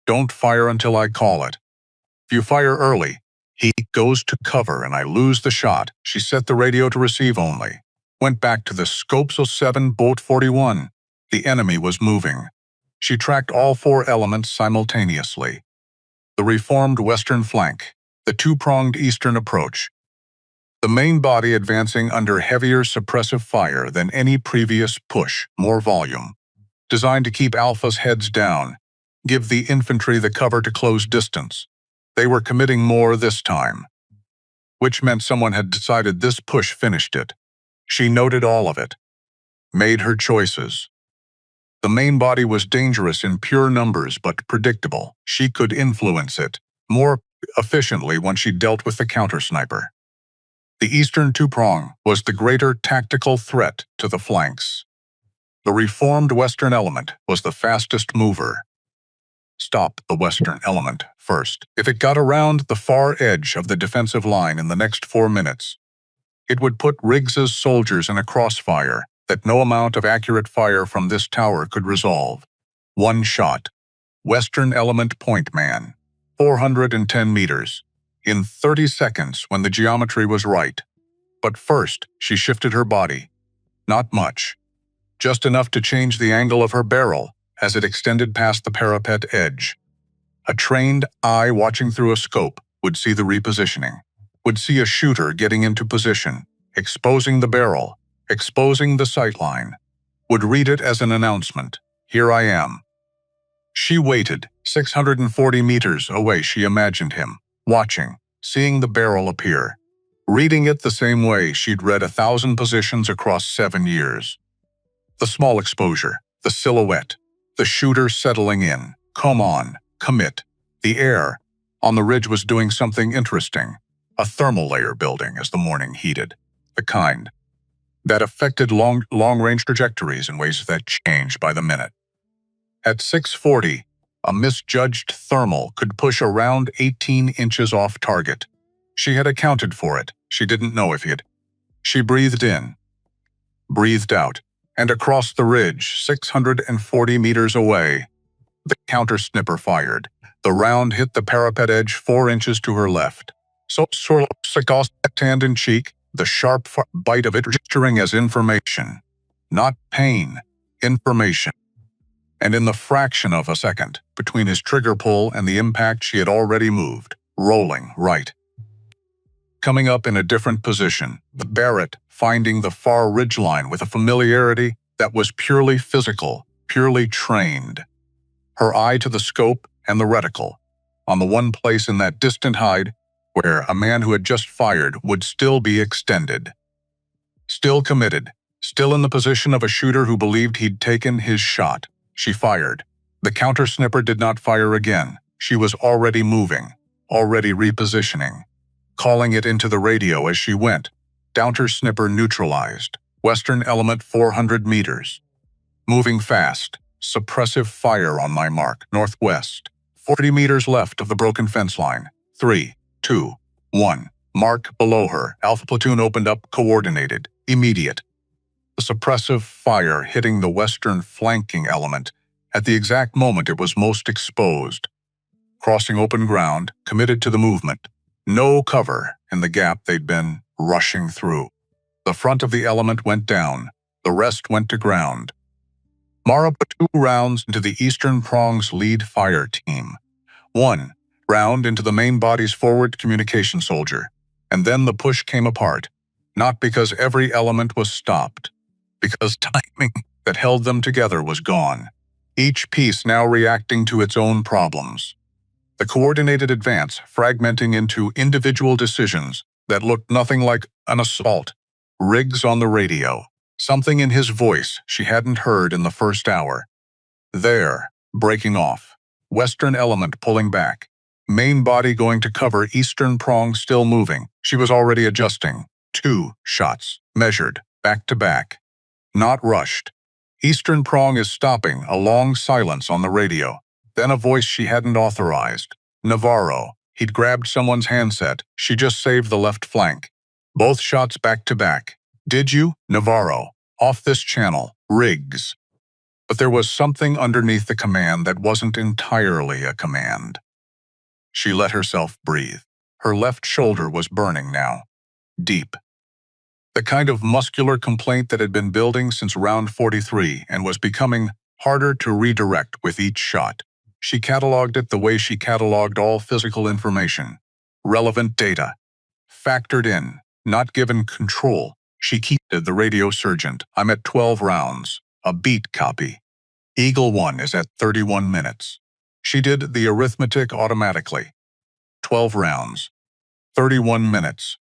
Don't fire until I call it. If you fire early, he goes to cover and I lose the shot. She set the radio to receive only. Went back to the scopes of 7 boat 41. The enemy was moving. She tracked all 4 elements simultaneously. The reformed western flank, the 2-pronged eastern approach. The main body advancing under heavier suppressive fire than any previous push, more volume. Designed to keep Alpha's heads down, give the infantry the cover to close distance. They were committing more this time, which meant someone had decided this push finished it. She noted all of it, made her choices. The main body was dangerous in pure numbers but predictable. She could influence it more efficiently when she dealt with the counter-sniper. The eastern 2-prong was the greater tactical threat to the flanks. The reformed western element was the fastest mover. Stop the western element first. If it got around the far edge of the defensive line in the next 4 minutes, it would put Riggs's soldiers in a crossfire that no amount of accurate fire from this tower could resolve. 1 shot. Western element point man. 410 meters. In 30 seconds when the geometry was right. But first, she shifted her body. Not much. Just enough to change the angle of her barrel as it extended past the parapet edge. A trained eye watching through a scope would see the repositioning, would see a shooter getting into position, exposing the barrel, exposing the sightline, would read it as an announcement. Here I am. She waited. 640 meters away she imagined him, watching, seeing the barrel appear, reading it the same way she'd read 1,000 positions across 7 years. The small exposure, the silhouette, the shooter settling in. Come on, commit. The air on the ridge was doing something interesting. A thermal layer building as the morning heated. The kind that affected long-range trajectories in ways that changed by the minute. At 640, a misjudged thermal could push around 18 inches off target. She had accounted for it. She didn't know if he had. She breathed in, breathed out, and across the ridge, 640 meters away, The counter-snipper fired. The round hit the parapet edge 4 inches to her left. So hand in cheek, the sharp bite of it registering as information. Not pain, information. And in the fraction of a second, between his trigger pull and the impact, she had already moved, rolling right. Coming up in a different position, the Barrett finding the far ridgeline with a familiarity that was purely physical, purely trained. Her eye to the scope and the reticle, on the one place in that distant hide where a man who had just fired would still be extended. Still committed, still in the position of a shooter who believed he'd taken his shot. She fired. The counter-snipper did not fire again. She was already moving, already repositioning, calling it into the radio as she went. Counter-snipper neutralized. Western element 400 meters. Moving fast. Suppressive fire on my mark. Northwest. 40 meters left of the broken fence line. 3, 2, 1. Mark below her. Alpha platoon opened up, coordinated, immediate. The suppressive fire hitting the western flanking element at the exact moment it was most exposed. Crossing open ground, committed to the movement. No cover in the gap they'd been rushing through. The front of the element went down. The rest went to ground. Mara put 2 rounds into the eastern prong's lead fire team. 1 round into the main body's forward communication soldier. And then the push came apart. Not because every element was stopped, because timing that held them together was gone. Each piece now reacting to its own problems. The coordinated advance fragmenting into individual decisions that looked nothing like an assault. Riggs on the radio. Something in his voice she hadn't heard in the first hour. There, breaking off. Western element pulling back. Main body going to cover, eastern prong still moving. She was already adjusting. 2 shots, measured, back to back. Not rushed. Eastern prong is stopping, a long silence on the radio. Then a voice she hadn't authorized. Navarro. He'd grabbed someone's handset. She just saved the left flank. Both shots back to back. Did you? Navarro. Off this channel. Riggs. But there was something underneath the command that wasn't entirely a command. She let herself breathe. Her left shoulder was burning now. Deep. The kind of muscular complaint that had been building since round 43 and was becoming harder to redirect with each shot. She cataloged it the way she cataloged all physical information. Relevant data. Factored in, not given control. She keeped the radio sergeant. I'm at 12 rounds. A beat copy. Eagle 1 is at 31 minutes. She did the arithmetic automatically. 12 rounds. 31 minutes.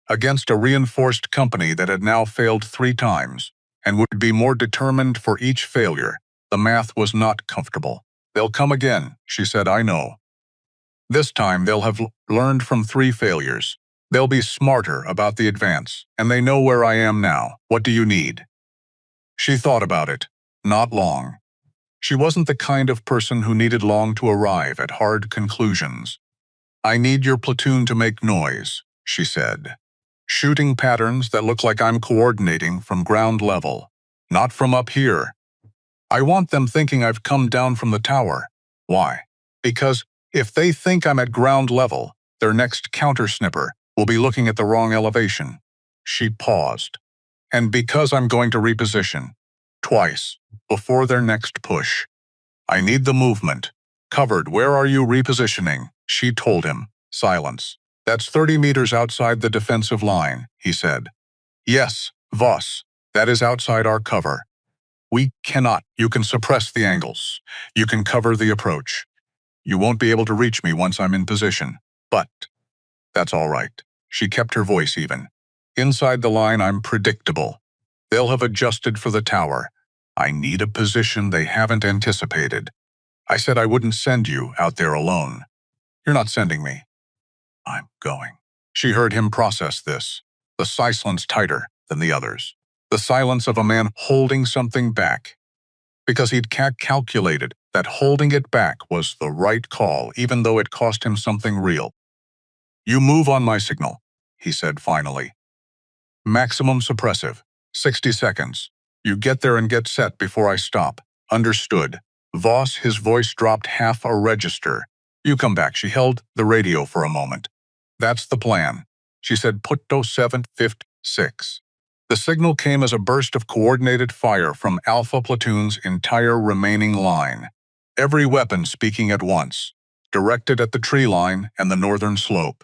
Against a reinforced company that had now failed 3 times, and would be more determined for each failure, the math was not comfortable. They'll come again, she said, I know. This time they'll have learned from 3 failures. They'll be smarter about the advance, and they know where I am now. What do you need? She thought about it. Not long. She wasn't the kind of person who needed long to arrive at hard conclusions. I need your platoon to make noise, she said. Shooting patterns that look like I'm coordinating from ground level, not from up here. I want them thinking I've come down from the tower. Why? Because if they think I'm at ground level, their next counter-snipper will be looking at the wrong elevation. She paused. And because I'm going to reposition. Twice. Before their next push. I need the movement. Covered, where are you repositioning? She told him. Silence. That's 30 meters outside the defensive line, he said. Yes, Voss. That is outside our cover. We cannot. You can suppress the angles. You can cover the approach. You won't be able to reach me once I'm in position. But that's all right. She kept her voice even. Inside the line, I'm predictable. They'll have adjusted for the tower. I need a position they haven't anticipated. I said I wouldn't send you out there alone. You're not sending me. I'm going. She heard him process this. The silence tighter than the others. The silence of a man holding something back. Because he'd calculated that holding it back was the right call, even though it cost him something real. You move on my signal, he said finally. Maximum suppressive. 60 seconds. You get there and get set before I stop. Understood. Voss, his voice dropped half a register. You come back. She held the radio for a moment. That's the plan. She said, Putto 756. The signal came as a burst of coordinated fire from Alpha Platoon's entire remaining line. Every weapon speaking at once, directed at the tree line and the northern slope,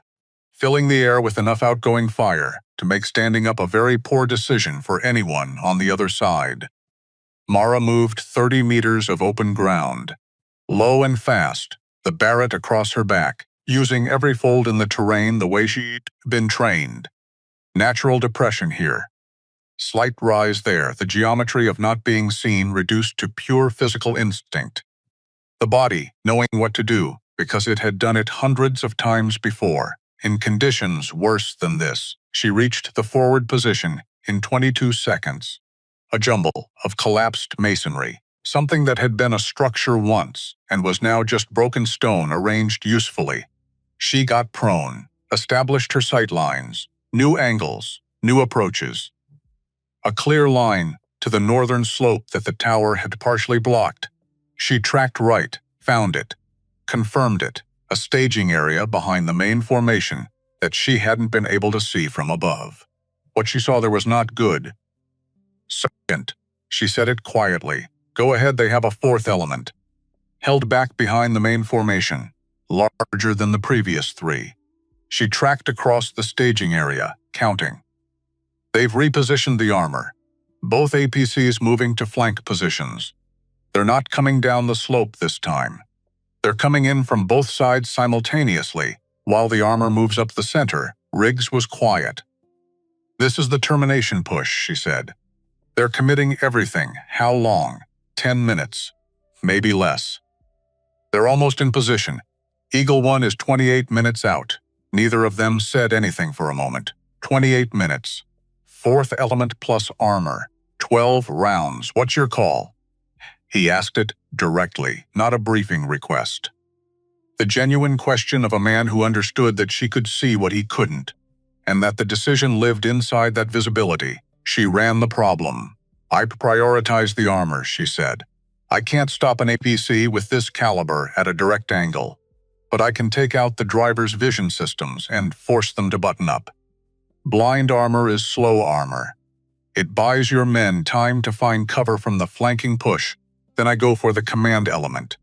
filling the air with enough outgoing fire to make standing up a very poor decision for anyone on the other side. Mara moved 30 meters of open ground, low and fast, the Barrett across her back, using every fold in the terrain the way she'd been trained. Natural depression here. Slight rise there, the geometry of not being seen reduced to pure physical instinct. The body knowing what to do because it had done it hundreds of times before. In conditions worse than this, she reached the forward position in 22 seconds. A jumble of collapsed masonry, something that had been a structure once and was now just broken stone arranged usefully. She got prone, established her sight lines, new angles, new approaches. A clear line to the northern slope that the tower had partially blocked. She tracked right, found it, confirmed it, a staging area behind the main formation that she hadn't been able to see from above. What she saw there was not good. Second, she said it quietly. Go ahead, they have a fourth element. Held back behind the main formation, larger than the previous three. She tracked across the staging area, counting. They've repositioned the armor. Both APCs moving to flank positions. They're not coming down the slope this time. They're coming in from both sides simultaneously, while the armor moves up the center. Riggs was quiet. This is the termination push, she said. They're committing everything. How long? 10 minutes. Maybe less. They're almost in position. Eagle 1 is 28 minutes out. Neither of them said anything for a moment. 28 minutes. Fourth element plus armor. 12 rounds. What's your call? He asked it directly, not a briefing request. The genuine question of a man who understood that she could see what he couldn't, and that the decision lived inside that visibility. She ran the problem. I prioritize the armor, she said. I can't stop an APC with this caliber at a direct angle, but I can take out the driver's vision systems and force them to button up. Blind armor is slow armor. It buys your men time to find cover from the flanking push. Then I go for the command element.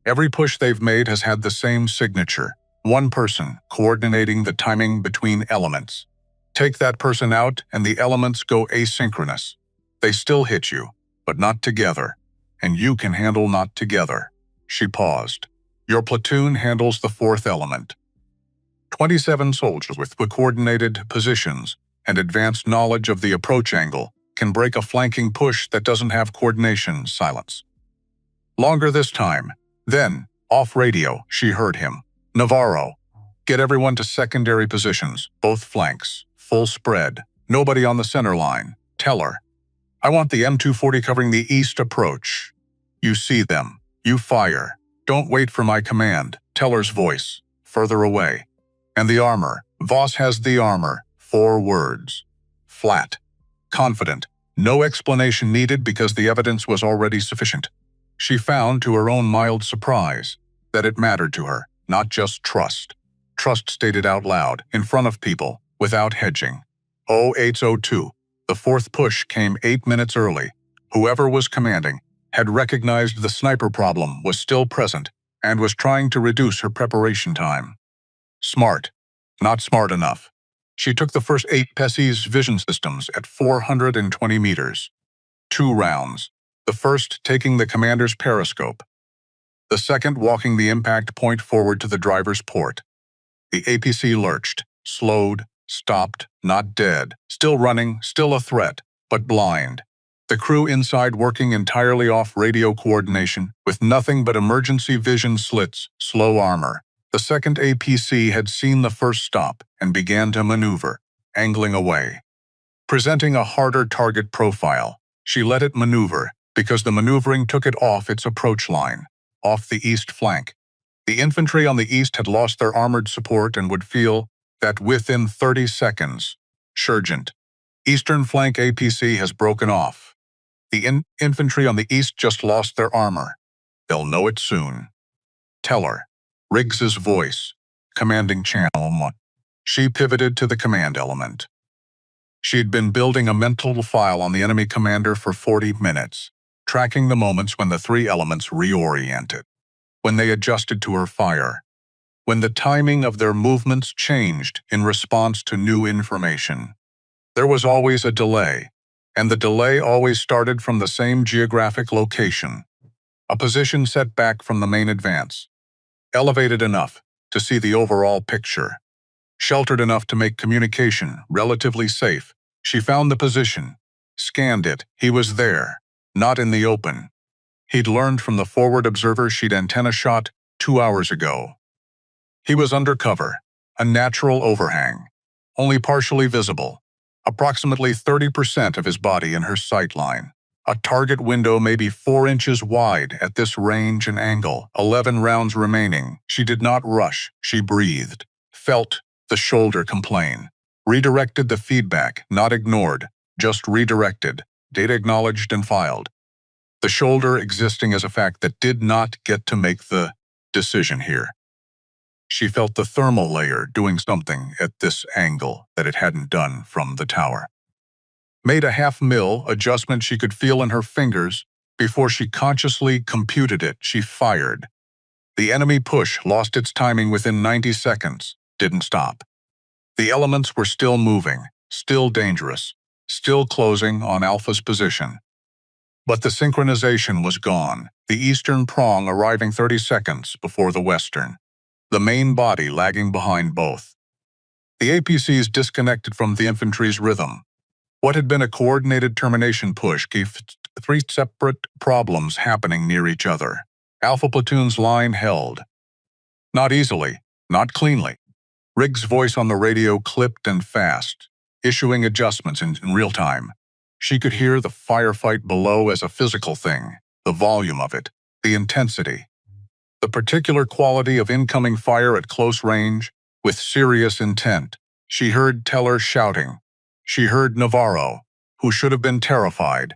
Every push they've made has had the same signature. One person coordinating the timing between elements. Take that person out and the elements go asynchronous. They still hit you, but not together. And you can handle not together. She paused. Your platoon handles the fourth element. 27 soldiers with coordinated positions and advanced knowledge of the approach angle can break a flanking push that doesn't have coordination. Silence. Longer this time. Then, off radio, she heard him. Navarro, get everyone to secondary positions, both flanks, full spread, nobody on the center line. Tell her. I want the M240 covering the east approach. You see them. You fire. Don't wait for my command. Teller's voice, further away. And the armor. Voss has the armor. 4 words. Flat. Confident. No explanation needed because the evidence was already sufficient. She found, to her own mild surprise, that it mattered to her, not just trust. Trust stated out loud, in front of people, without hedging. 0802. The fourth push came 8 minutes early. Whoever was commanding had recognized the sniper problem was still present and was trying to reduce her preparation time. Smart. Not smart enough. She took the first 8 PESI's vision systems at 420 meters. 2 rounds. The first taking the commander's periscope. The second walking the impact point forward to the driver's port. The APC lurched, slowed, stopped, not dead, still running, still a threat, but blind. The crew inside working entirely off radio coordination, with nothing but emergency vision slits, slow armor. The second APC had seen the first stop and began to maneuver, angling away. Presenting a harder target profile, she let it maneuver because the maneuvering took it off its approach line, off the east flank. The infantry on the east had lost their armored support and would feel that within 30 seconds. Sergeant. Eastern flank APC has broken off. The infantry on the east just lost their armor. They'll know it soon. Tell her. Riggs's voice, commanding channel 1. She pivoted to the command element. She'd been building a mental file on the enemy commander for 40 minutes, tracking the moments when the three elements reoriented, when they adjusted to her fire, when the timing of their movements changed in response to new information. There was always a delay, and the delay always started from the same geographic location, a position set back from the main advance, elevated enough to see the overall picture, sheltered enough to make communication relatively safe. She found the position, scanned it. He was there, not in the open. He'd learned from the forward observer she'd antenna shot 2 hours ago. He was under cover, a natural overhang, only partially visible, approximately 30% of his body in her sight line. A target window maybe 4 inches wide at this range and angle. 11 rounds remaining. She did not rush. She breathed, felt the shoulder complain, redirected the feedback, not ignored, just redirected, data acknowledged and filed. The shoulder existing as a fact that did not get to make the decision here. She felt the thermal layer doing something at this angle that it hadn't done from the tower. Made a half-mil adjustment she could feel in her fingers before she consciously computed it. She fired. The enemy push lost its timing within 90 seconds, didn't stop. The elements were still moving, still dangerous, still closing on Alpha's position. But the synchronization was gone, the eastern prong arriving 30 seconds before the western, the main body lagging behind both. The APCs disconnected from the infantry's rhythm. What had been a coordinated termination push gave 3 separate problems happening near each other. Alpha Platoon's line held. Not easily, not cleanly. Riggs' voice on the radio clipped and fast, issuing adjustments in real time. She could hear the firefight below as a physical thing, the volume of it, the intensity, the particular quality of incoming fire at close range with serious intent. She heard Teller shouting. She heard Navarro, who should have been terrified,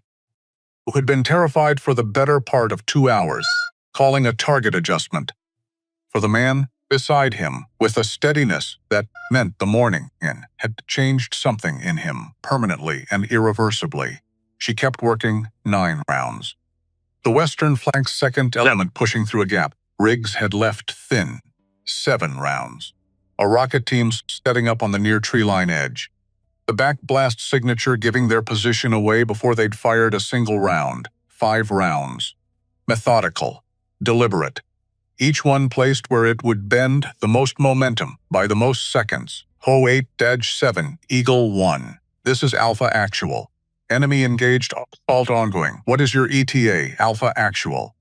who had been terrified for the better part of 2 hours, calling a target adjustment. For the man beside him, with a steadiness that meant the morning in had changed something in him permanently and irreversibly. She kept working 9 rounds. The western flank's second element pushing through a gap. Riggs had left thin. 7 rounds. A rocket team setting up on the near tree line edge. The backblast signature giving their position away before they'd fired a single round. 5 rounds. Methodical. Deliberate. Each one placed where it would bend the most momentum by the most seconds. Ho 8-7, Eagle 1. This is Alpha Actual. Enemy engaged, assault ongoing. What is your ETA, Alpha Actual?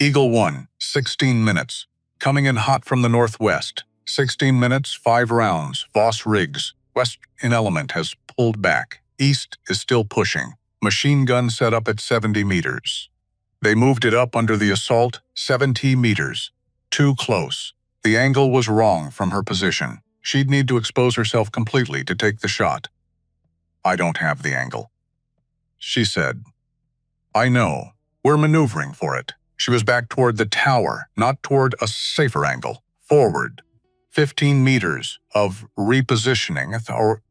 Eagle 1, 16 minutes. Coming in hot from the northwest. 16 minutes, 5 rounds. Voss Riggs. West in element has pulled back. East is still pushing. Machine gun set up at 70 meters. They moved it up under the assault, 70 meters. Too close. The angle was wrong from her position. She'd need to expose herself completely to take the shot. I don't have the angle, she said. I know. We're maneuvering for it. She was back toward the tower, not toward a safer angle. Forward. 15 meters of repositioning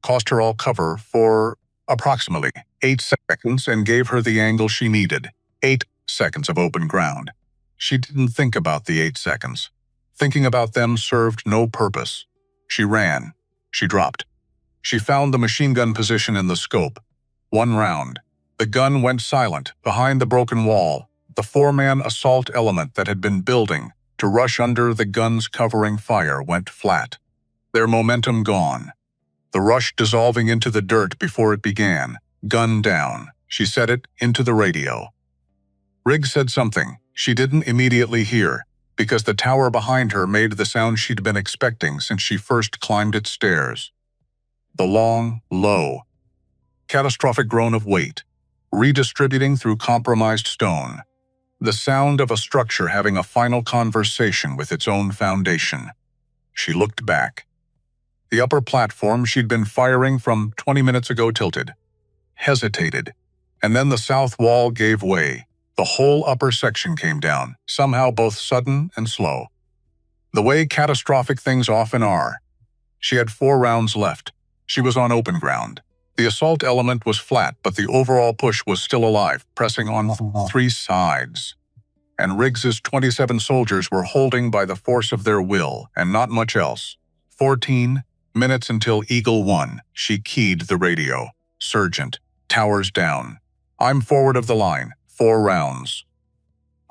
cost her all cover for approximately 8 seconds and gave her the angle she needed. 8 seconds of open ground. She didn't think about the 8 seconds. Thinking about them served no purpose. She ran. She dropped. She found the machine gun position in the scope. 1 round. The gun went silent behind the broken wall. The 4-man assault element that had been building to rush under the gun's covering fire went flat. Their momentum gone. The rush dissolving into the dirt before it began. Gun down. She said it into the radio. Riggs said something she didn't immediately hear, because the tower behind her made the sound she'd been expecting since she first climbed its stairs. The long, low, catastrophic groan of weight, redistributing through compromised stone. The sound of a structure having a final conversation with its own foundation. She looked back. The upper platform she'd been firing from 20 minutes ago tilted, hesitated, and then the south wall gave way. The whole upper section came down, somehow both sudden and slow. The way catastrophic things often are. She had 4 rounds left. She was on open ground. The assault element was flat, but the overall push was still alive, pressing on 3 sides. And Riggs's 27 soldiers were holding by the force of their will, and not much else. 14 minutes until Eagle 1. She keyed the radio. Sergeant, towers down. I'm forward of the line. 4 rounds.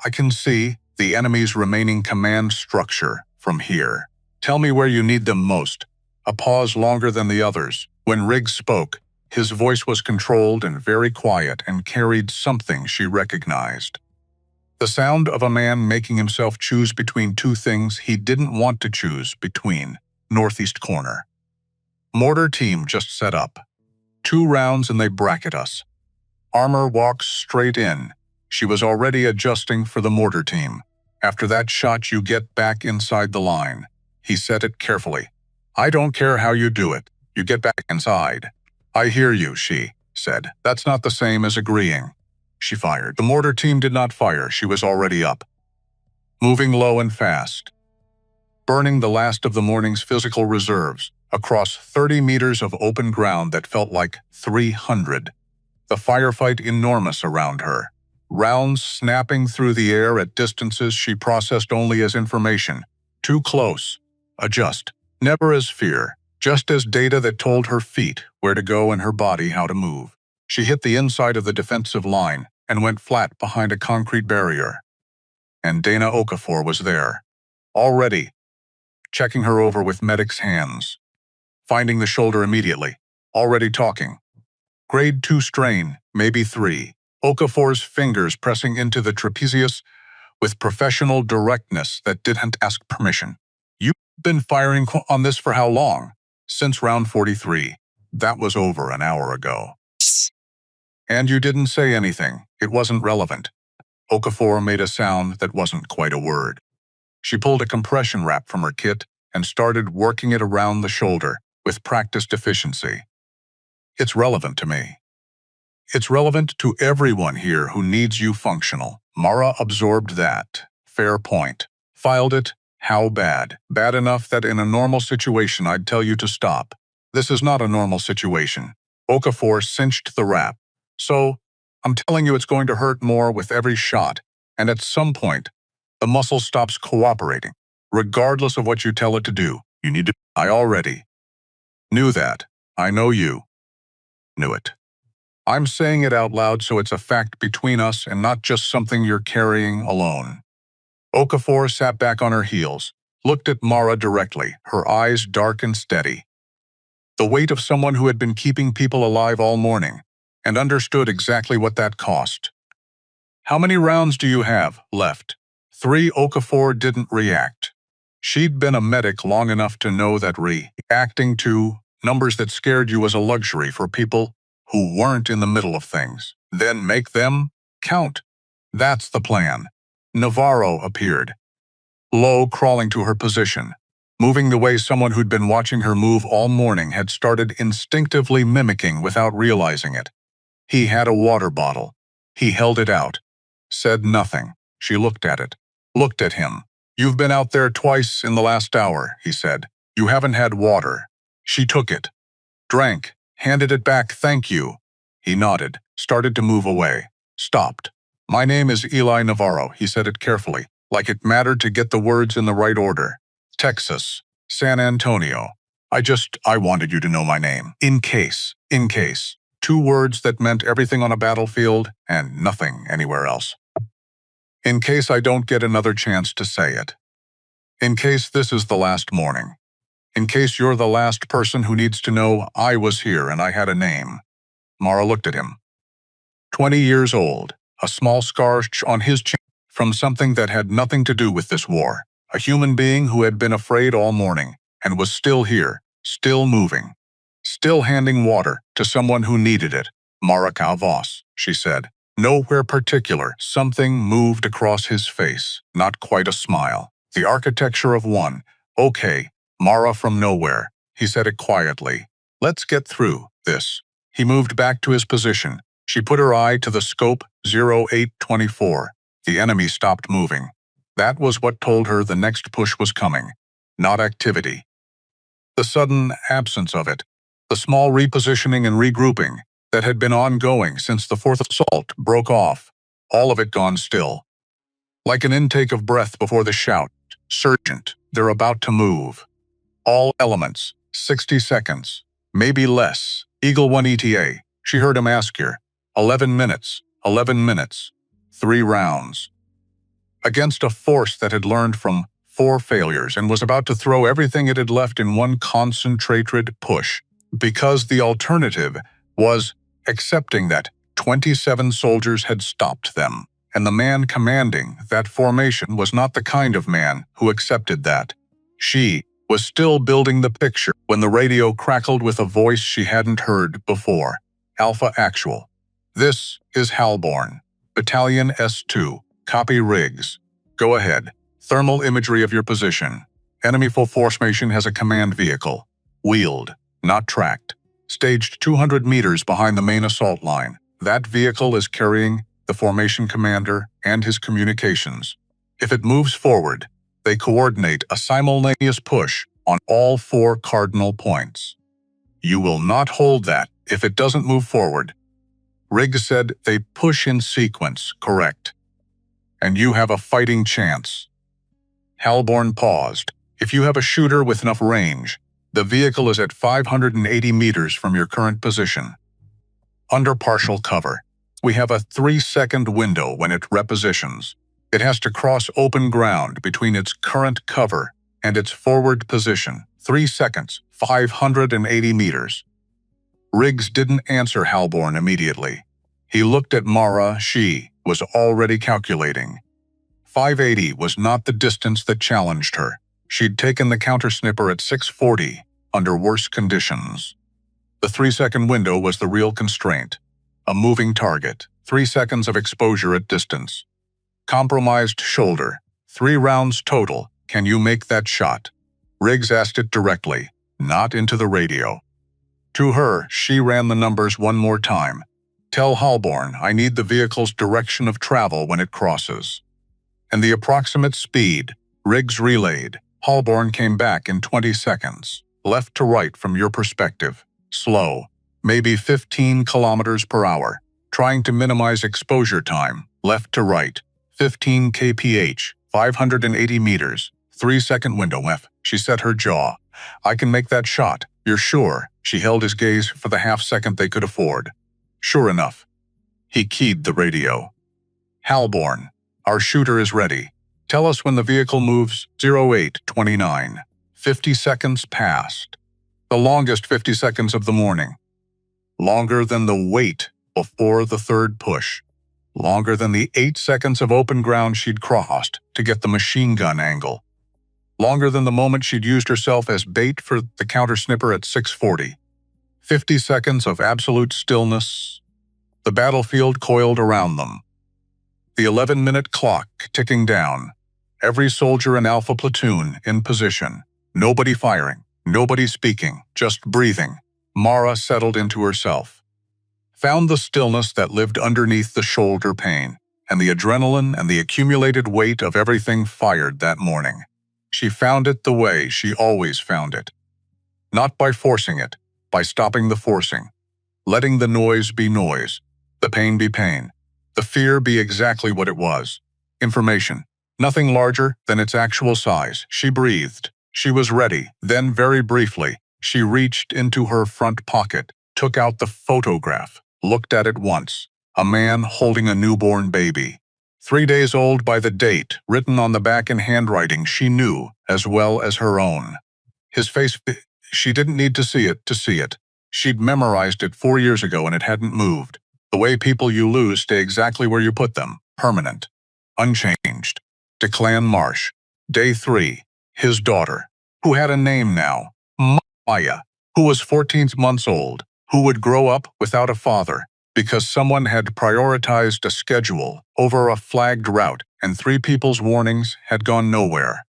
I can see the enemy's remaining command structure from here. Tell me where you need them most. A pause longer than the others. When Riggs spoke, his voice was controlled and very quiet and carried something she recognized. The sound of a man making himself choose between 2 things he didn't want to choose between. Northeast corner. Mortar team just set up. 2 rounds and they bracket us. Armor walks straight in. She was already adjusting for the mortar team. After that shot, you get back inside the line. He said it carefully. I don't care how you do it. You get back inside. I hear you, she said. That's not the same as agreeing. She fired. The mortar team did not fire. She was already up. Moving low and fast. Burning the last of the morning's physical reserves across 30 meters of open ground that felt like 300. The firefight enormous around her. Rounds snapping through the air at distances she processed only as information. Too close. Adjust. Never as fear. Just as data that told her feet where to go and her body how to move. She hit the inside of the defensive line and went flat behind a concrete barrier. And Dana Okafor was there. Already. Checking her over with medic's hands. Finding the shoulder immediately. Already talking. Grade 2 strain, maybe 3. Okafor's fingers pressing into the trapezius with professional directness that didn't ask permission. You've been firing on this for how long? Since round 43. That was over an hour ago. And you didn't say anything. It wasn't relevant. Okafor made a sound that wasn't quite a word. She pulled a compression wrap from her kit and started working it around the shoulder with practiced efficiency. It's relevant to me. It's relevant to everyone here who needs you functional. Mara absorbed that. Fair point. Filed it. How bad? Bad enough that in a normal situation I'd tell you to stop. This is not a normal situation. Okafor cinched the wrap. So, I'm telling you it's going to hurt more with every shot, and at some point, the muscle stops cooperating. Regardless of what you tell it to do, you need to. I already knew that. I know you knew it. I'm saying it out loud so it's a fact between us and not just something you're carrying alone. Okafor sat back on her heels, looked at Mara directly, her eyes dark and steady. The weight of someone who had been keeping people alive all morning, and understood exactly what that cost. How many rounds do you have left? 3. Okafor didn't react. She'd been a medic long enough to know that reacting to numbers that scared you was a luxury for people who weren't in the middle of things. Then make them count. That's the plan. Navarro appeared. Low, crawling to her position, moving the way someone who'd been watching her move all morning had started instinctively mimicking without realizing it. He had a water bottle. He held it out. Said nothing. She looked at it. Looked at him. You've been out there twice in the last hour, he said. You haven't had water. She took it. Drank. Handed it back. Thank you. He nodded. Started to move away. Stopped. My name is Eli Navarro. He said it carefully, like it mattered to get the words in the right order. Texas. San Antonio. I wanted you to know my name. In case. 2 words that meant everything on a battlefield and nothing anywhere else. In case I don't get another chance to say it. In case this is the last morning. In case you're the last person who needs to know I was here and I had a name. Mara looked at him. 20 years old, a small scar on his chin from something that had nothing to do with this war. A human being who had been afraid all morning and was still here, still moving. Still handing water to someone who needed it. Mara Calvas, she said. Nowhere particular, something moved across his face. Not quite a smile. The architecture of one. Okay, Mara from nowhere. He said it quietly. Let's get through this. He moved back to his position, She put her eye to the scope 0824. The enemy stopped moving. That was what told her the next push was coming, not activity. The sudden absence of it, the small repositioning and regrouping that had been ongoing since the fourth assault broke off, all of it gone still. Like an intake of breath before the shout, "Sergeant, they're about to move." All elements, 60 seconds, maybe less. Eagle 1 ETA, she heard him ask her. 11 minutes, 11 minutes, 3 rounds. Against a force that had learned from 4 failures and was about to throw everything it had left in one concentrated push, because the alternative was accepting that 27 soldiers had stopped them, and the man commanding that formation was not the kind of man who accepted that. She was still building the picture when the radio crackled with a voice she hadn't heard before. Alpha Actual. This is Halborn. Battalion S2. Copy Riggs. Go ahead. Thermal imagery of your position. Enemy full formation has a command vehicle. Wheeled, not tracked. Staged 200 meters behind the main assault line. That vehicle is carrying the formation commander and his communications. If it moves forward, they coordinate a simultaneous push on all 4 cardinal points. You will not hold that if it doesn't move forward. Riggs said they push in sequence, correct? And you have a fighting chance. Halborn paused. If you have a shooter with enough range, the vehicle is at 580 meters from your current position. Under partial cover, we have a 3-second window when it repositions. It has to cross open ground between its current cover and its forward position. 3 seconds, 580 meters. Riggs didn't answer Halborn immediately. He looked at Mara. She was already calculating. 580 was not the distance that challenged her. She'd taken the counter-snipper at 640 under worse conditions. The 3-second window was the real constraint. A moving target, 3 seconds of exposure at distance. Compromised shoulder, 3 rounds total. Can you make that shot? Riggs asked it directly, not into the radio. To her, she ran the numbers one more time. Tell Halborn I need the vehicle's direction of travel when it crosses. And the approximate speed, Riggs relayed. Halborn came back in 20 seconds, left to right from your perspective. Slow, maybe 15 kilometers per hour. Trying to minimize exposure time, left to right. 15 kph, 580 meters, 3-second window F. She set her jaw. I can make that shot. You're sure? She held his gaze for the half-second they could afford. Sure enough. He keyed the radio. Halborn, our shooter is ready. Tell us when the vehicle moves. 0829. 50 seconds passed. The longest 50 seconds of the morning. Longer than the wait before the third push. Longer than the 8 seconds of open ground she'd crossed to get the machine gun angle. Longer than the moment she'd used herself as bait for the counter-snipper at 640. 50 seconds of absolute stillness. The battlefield coiled around them. The 11-minute clock ticking down. Every soldier in Alpha platoon in position. Nobody firing, nobody speaking, just breathing. Mara settled into herself. Found the stillness that lived underneath the shoulder pain, and the adrenaline and the accumulated weight of everything fired that morning. She found it the way she always found it. Not by forcing it, by stopping the forcing. Letting the noise be noise, the pain be pain, the fear be exactly what it was. Information, nothing larger than its actual size. She breathed. She was ready. Then, very briefly, she reached into her front pocket, took out the photograph, looked at it once. A man holding a newborn baby. 3 days old by the date, written on the back in handwriting she knew as well as her own. His face, she didn't need to see it. She'd memorized it 4 years ago and it hadn't moved. The way people you lose stay exactly where you put them, permanent, unchanged. Declan Marsh. Day 3. His daughter, who had a name now, Maya, who was 14 months old, who would grow up without a father because someone had prioritized a schedule over a flagged route and 3 people's warnings had gone nowhere.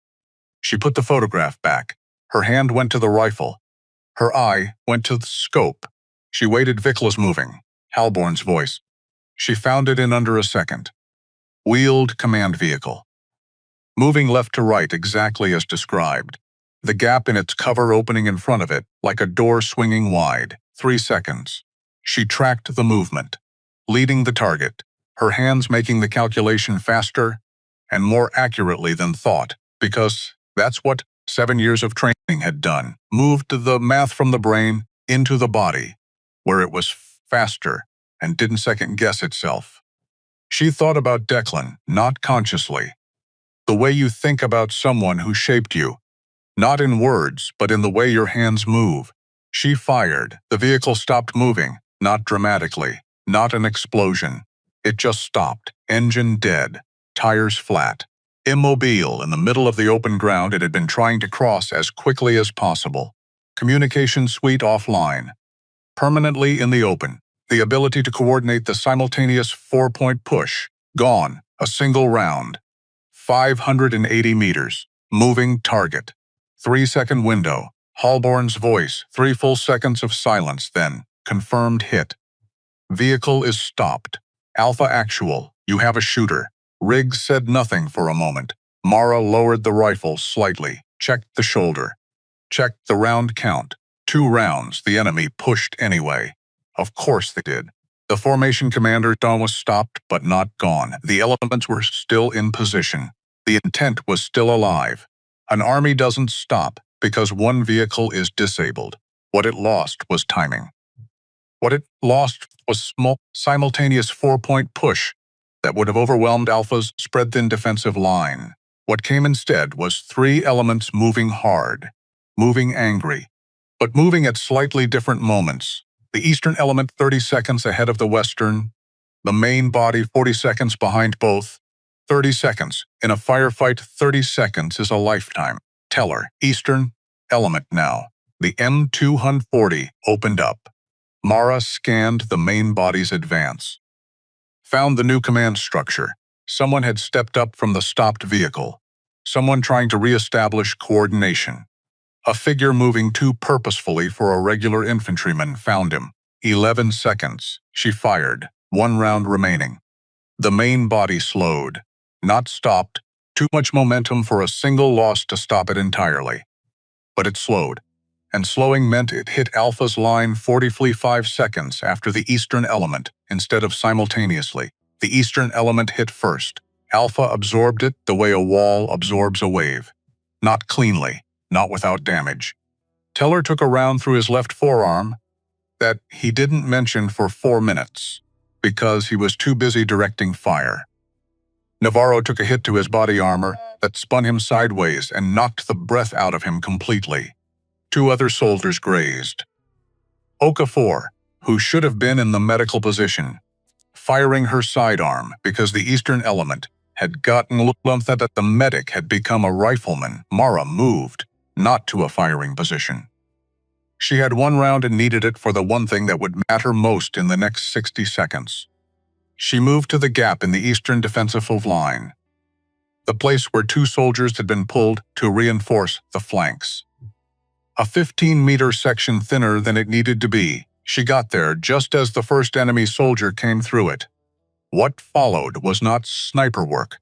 She put the photograph back. Her hand went to the rifle. Her eye went to the scope. She waited. Vic was moving. Halborn's voice. She found it in under a second. Wheeled command vehicle. Moving left to right exactly as described. The gap in its cover opening in front of it, like a door swinging wide. 3 seconds. She tracked the movement, leading the target, her hands making the calculation faster and more accurately than thought, because that's what 7 years of training had done. Moved the math from the brain into the body, where it was faster and didn't second-guess itself. She thought about Declan, not consciously. The way you think about someone who shaped you, not in words, but in the way your hands move. She fired. The vehicle stopped moving, not dramatically, not an explosion. It just stopped, engine dead, tires flat. Immobile in the middle of the open ground it had been trying to cross as quickly as possible. Communication suite offline. Permanently in the open. The ability to coordinate the simultaneous 4-point push. Gone. A single round. 580 meters. Moving target. 3-second window. Hallborn's voice. 3 full seconds of silence, then. Confirmed hit. Vehicle is stopped. Alpha actual. You have a shooter. Riggs said nothing for a moment. Mara lowered the rifle slightly. Checked the shoulder. Checked the round count. 2 rounds. The enemy pushed anyway. Of course they did. The formation commander was stopped but not gone. The elements were still in position. The intent was still alive. An army doesn't stop because one vehicle is disabled. What it lost was timing. What it lost was small, simultaneous 4-point push that would have overwhelmed Alpha's spread-thin defensive line. What came instead was 3 elements moving hard, moving angry, but moving at slightly different moments. The eastern element 30 seconds ahead of the western, the main body 40 seconds behind both. 30 seconds. In a firefight, 30 seconds is a lifetime. Teller, eastern element now. The M240 opened up. Mara scanned the main body's advance. Found the new command structure. Someone had stepped up from the stopped vehicle. Someone trying to re-establish coordination. A figure moving too purposefully for a regular infantryman found him. 11 seconds. She fired. 1 round remaining. The main body slowed. Not stopped. Too much momentum for a single loss to stop it entirely. But it slowed. And slowing meant it hit Alpha's line 45 seconds after the eastern element, instead of simultaneously. The eastern element hit first. Alpha absorbed it the way a wall absorbs a wave. Not cleanly, not without damage. Teller took a round through his left forearm that he didn't mention for 4 minutes, because he was too busy directing fire. Navarro took a hit to his body armor that spun him sideways and knocked the breath out of him completely. 2 other soldiers grazed. Okafor, who should have been in the medical position, firing her sidearm because the eastern element had gotten lumped that the medic had become a rifleman. Mara moved, not to a firing position. She had 1 round and needed it for the one thing that would matter most in the next 60 seconds. She moved to the gap in the eastern defensive line, the place where 2 soldiers had been pulled to reinforce the flanks. A 15-meter section thinner than it needed to be. She got there just as the first enemy soldier came through it. What followed was not sniper work.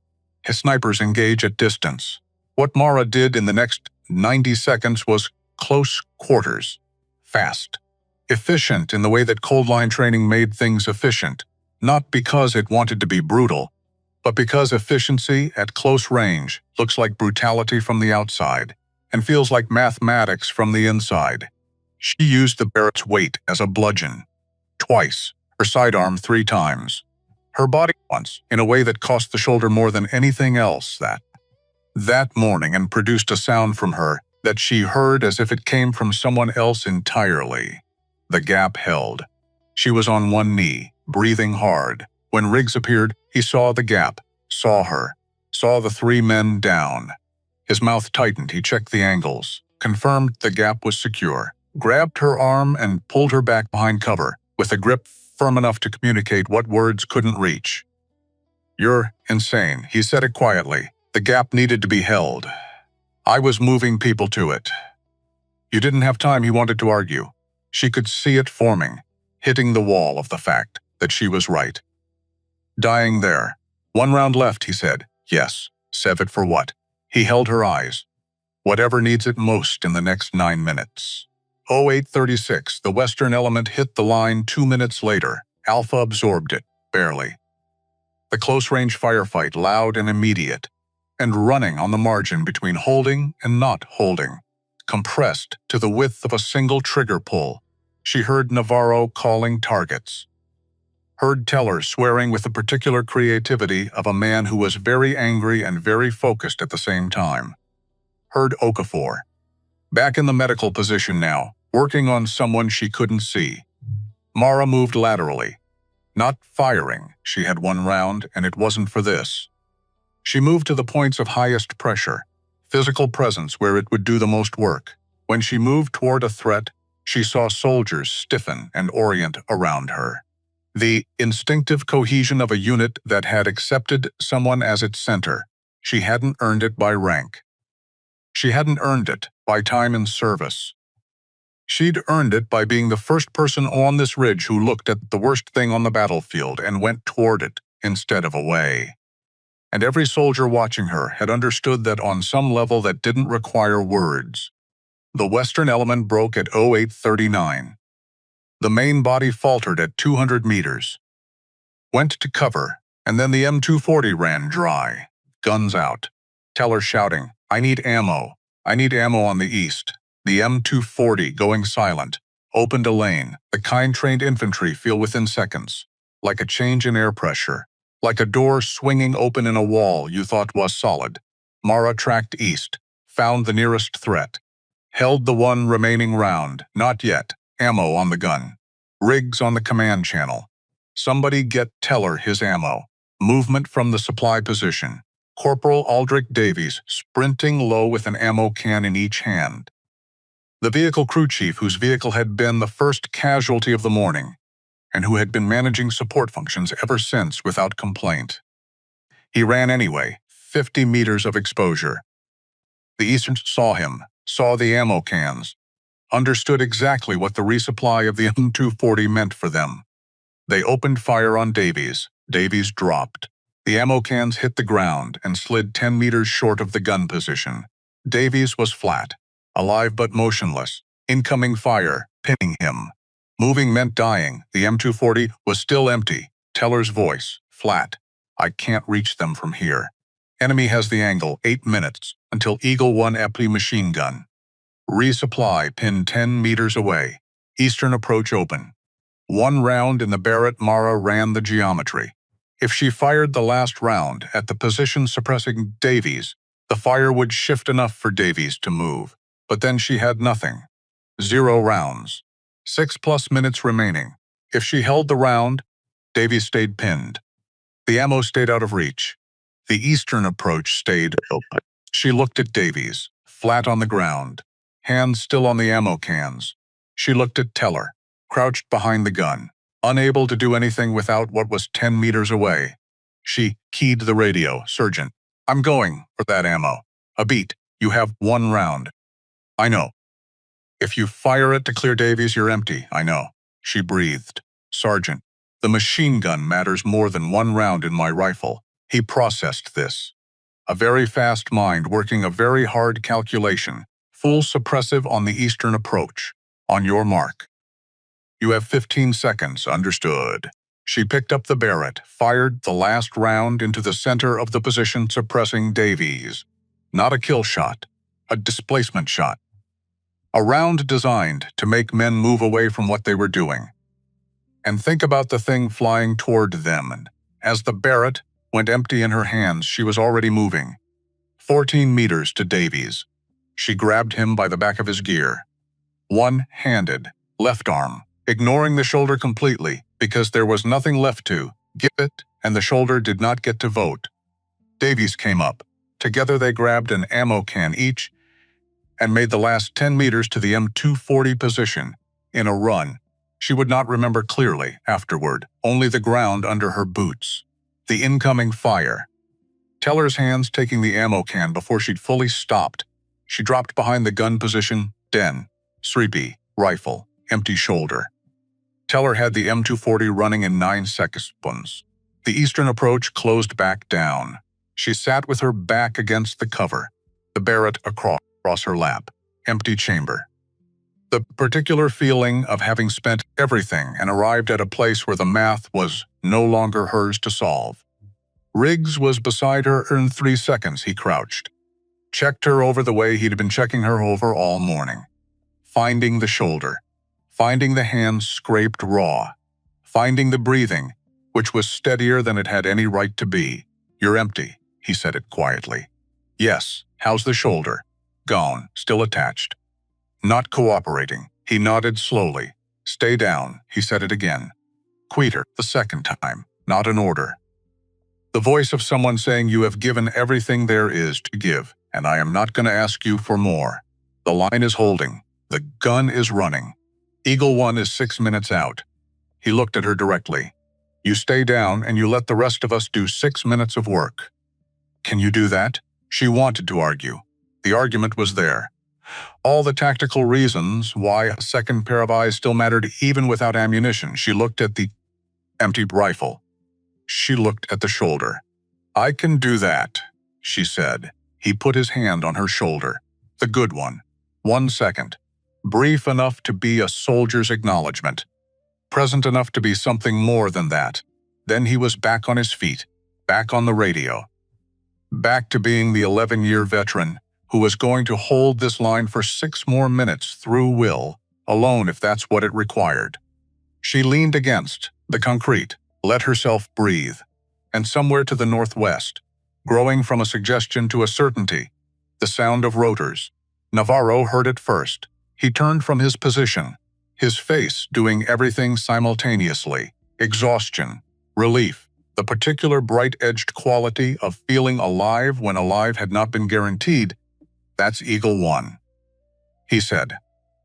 His snipers engage at distance. What Mara did in the next 90 seconds was close quarters. Fast. Efficient in the way that cold line training made things efficient. Not because it wanted to be brutal, but because efficiency at close range looks like brutality from the outside and feels like mathematics from the inside. She used the Barrett's weight as a bludgeon. Twice. Her sidearm 3 times. Her body once, in a way that cost the shoulder more than anything else that morning, and produced a sound from her that she heard as if it came from someone else entirely. The gap held. She was on one knee, breathing hard. When Riggs appeared, he saw the gap, saw her, saw the 3 men down. His mouth tightened. He checked the angles, confirmed the gap was secure, grabbed her arm and pulled her back behind cover, with a grip firm enough to communicate what words couldn't reach. "You're insane," he said it quietly. The gap needed to be held. I was moving people to it. You didn't have time, he wanted to argue. She could see it forming, hitting the wall of the fact that she was right. Dying there. 1 round left, he said. Yes. Save it for what? He held her eyes. Whatever needs it most in the next 9 minutes. 0836, the Western element hit the line 2 minutes later. Alpha absorbed it, barely. The close-range firefight, loud and immediate, and running on the margin between holding and not holding, compressed to the width of a single trigger pull. She heard Navarro calling targets. Heard Teller swearing with the particular creativity of a man who was very angry and very focused at the same time. Heard Okafor. Back in the medical position now, working on someone she couldn't see. Mara moved laterally. Not firing, she had 1 round, and it wasn't for this. She moved to the points of highest pressure, physical presence where it would do the most work. When she moved toward a threat, she saw soldiers stiffen and orient around her. The instinctive cohesion of a unit that had accepted someone as its center. She hadn't earned it by rank. She hadn't earned it by time in service. She'd earned it by being the first person on this ridge who looked at the worst thing on the battlefield and went toward it instead of away. And every soldier watching her had understood that on some level that didn't require words. The Western element broke at 0839. The main body faltered at 200 meters. Went to cover, and then the M240 ran dry. Guns out. Teller shouting, "I need ammo. I need ammo on the east." The M240 going silent. Opened a lane. The kind trained infantry feel within seconds. Like a change in air pressure. Like a door swinging open in a wall you thought was solid. Mara tracked east. Found the nearest threat. Held the 1 remaining round. Not yet. Ammo on the gun. Rigs on the command channel. Somebody get Teller his ammo. Movement from the supply position. Corporal Aldrich Davies sprinting low with an ammo can in each hand. The vehicle crew chief whose vehicle had been the first casualty of the morning, and who had been managing support functions ever since without complaint. He ran anyway, 50 meters of exposure. The Easterns saw him, saw the ammo cans, understood exactly what the resupply of the M240 meant for them. They opened fire on Davies. Davies dropped. The ammo cans hit the ground and slid 10 meters short of the gun position. Davies was flat, alive but motionless. Incoming fire, pinning him. Moving meant dying. The M240 was still empty. Teller's voice, flat. "I can't reach them from here. Enemy has the angle, 8 minutes, until Eagle 1 empty machine gun. Resupply pinned 10 meters away. Eastern approach open." 1 round in the Barrett. Mara ran the geometry. If she fired the last round at the position suppressing Davies, the fire would shift enough for Davies to move. But then she had nothing. 0 rounds. 6+ minutes remaining. If she held the round, Davies stayed pinned. The ammo stayed out of reach. The eastern approach stayed open. She looked at Davies, flat on the ground, hands still on the ammo cans. She looked at Teller, crouched behind the gun, unable to do anything without what was 10 meters away. She keyed the radio. "Sergeant, I'm going for that ammo. A beat. You have 1 round." "I know." "If you fire it to clear Davies, you're empty." "I know." She breathed. "Sergeant, the machine gun matters more than 1 round in my rifle." He processed this. A very fast mind working a very hard calculation. Full suppressive on the eastern approach. "On your mark. You have 15 seconds, understood." She picked up the Barrett, fired the last round into the center of the position suppressing Davies. Not a kill shot, a displacement shot. A round designed to make men move away from what they were doing and think about the thing flying toward them. And as the Barrett went empty in her hands, she was already moving. 14 meters to Davies. She grabbed him by the back of his gear. One-handed, left arm, ignoring the shoulder completely because there was nothing left to give it, and the shoulder did not get to vote. Davies came up. Together they grabbed an ammo can each and made the last 10 meters to the M240 position in a run. She would not remember clearly afterward, only the ground under her boots. The incoming fire. Teller's hands taking the ammo can before she'd fully stopped. She dropped behind the gun position, den, Sreepy, rifle, empty shoulder. Teller had the M240 running in 9 seconds. The eastern approach closed back down. She sat with her back against the cover, the Barrett across her lap. Empty chamber. The particular feeling of having spent everything and arrived at a place where the math was no longer hers to solve. Riggs was beside her in 3 seconds. He crouched. Checked her over the way he'd been checking her over all morning. Finding the shoulder. Finding the hands scraped raw. Finding the breathing, which was steadier than it had any right to be. "You're empty," he said it quietly. "Yes, how's the shoulder?" "Gone, still attached." "Not cooperating." He nodded slowly. "Stay down," he said it again. Quieter, the second time, not an order. The voice of someone saying, "You have given everything there is to give, and I am not going to ask you for more." The line is holding. The gun is running. Eagle One is 6 minutes out. He looked at her directly. "You stay down and you let the rest of us do 6 minutes of work." "Can you do that?" She wanted to argue. The argument was there. All the tactical reasons why a second pair of eyes still mattered even without ammunition. She looked at the empty rifle. She looked at the shoulder. "I can do that," she said. He put his hand on her shoulder. The good one. 1 second. Brief enough to be a soldier's acknowledgement. Present enough to be something more than that. Then he was back on his feet. Back on the radio. Back to being the 11-year veteran who was going to hold this line for 6 more minutes through will, alone if that's what it required. She leaned against the concrete, let herself breathe, and somewhere to the northwest, growing from a suggestion to a certainty, the sound of rotors. Navarro heard it first. He turned from his position, his face doing everything simultaneously. Exhaustion, relief, the particular bright-edged quality of feeling alive when alive had not been guaranteed. "That's Eagle One," he said.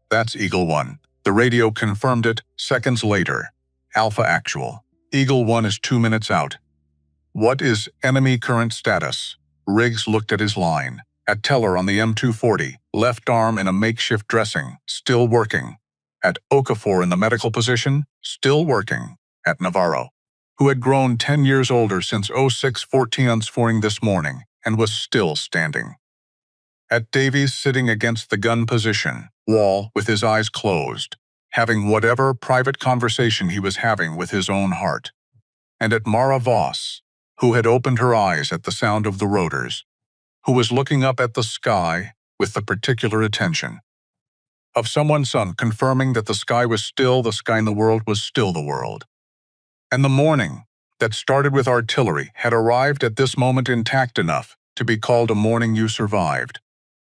"That's Eagle One." The radio confirmed it seconds later. "Alpha Actual. Eagle One is 2 minutes out." "What is enemy current status?" Riggs looked at his line. At Teller on the M240, left arm in a makeshift dressing, still working. At Okafor in the medical position, still working. At Navarro, who had grown 10 years older since 0614 scoring this morning, and was still standing. At Davies sitting against the gun position, wall with his eyes closed, having whatever private conversation he was having with his own heart. And at Mara Voss, who had opened her eyes at the sound of the rotors, who was looking up at the sky with the particular attention of someone's son, confirming that the sky was still the sky and the world was still the world. And the morning that started with artillery had arrived at this moment intact enough to be called a morning you survived.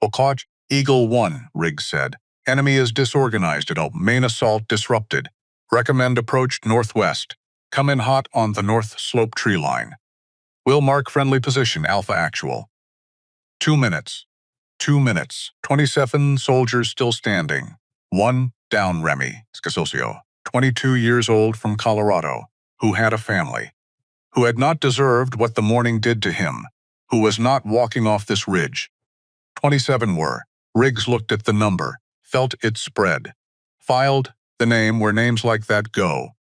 "Okaj, Eagle One," Riggs said. "Enemy is disorganized at all. Main assault disrupted. Recommend approach northwest. Come in hot on the north slope tree line. Will mark friendly position. Alpha Actual." 2 minutes. 2 minutes. 27 soldiers still standing. 1 down. Remy Scasilcio, 22 years old from Colorado, who had a family, who had not deserved what the morning did to him, who was not walking off this ridge. 27 were. Riggs looked at the number, felt it spread. Filed the name where names like that go.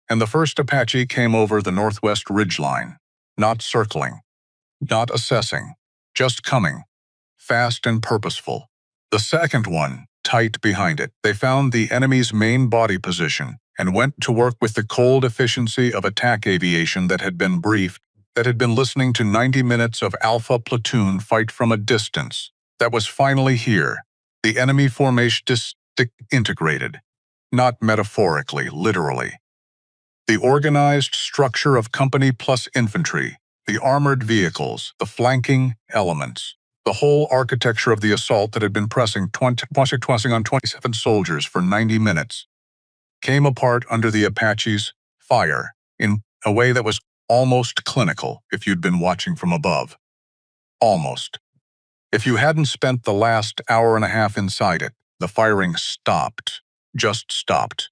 And the first Apache came over the northwest ridgeline, not circling, not assessing, just coming, fast and purposeful. The second one, tight behind it. They found the enemy's main body position and went to work with the cold efficiency of attack aviation that had been briefed, that had been listening to 90 minutes of Alpha platoon fight from a distance, that was finally here. The enemy formation integrated, not metaphorically, literally. The organized structure of company plus infantry, the armored vehicles, the flanking elements, the whole architecture of the assault that had been pressing on 27 soldiers for 90 minutes, came apart under the Apache's fire in a way that was almost clinical if you'd been watching from above. Almost. If you hadn't spent the last hour and a half inside it, the firing stopped, just stopped.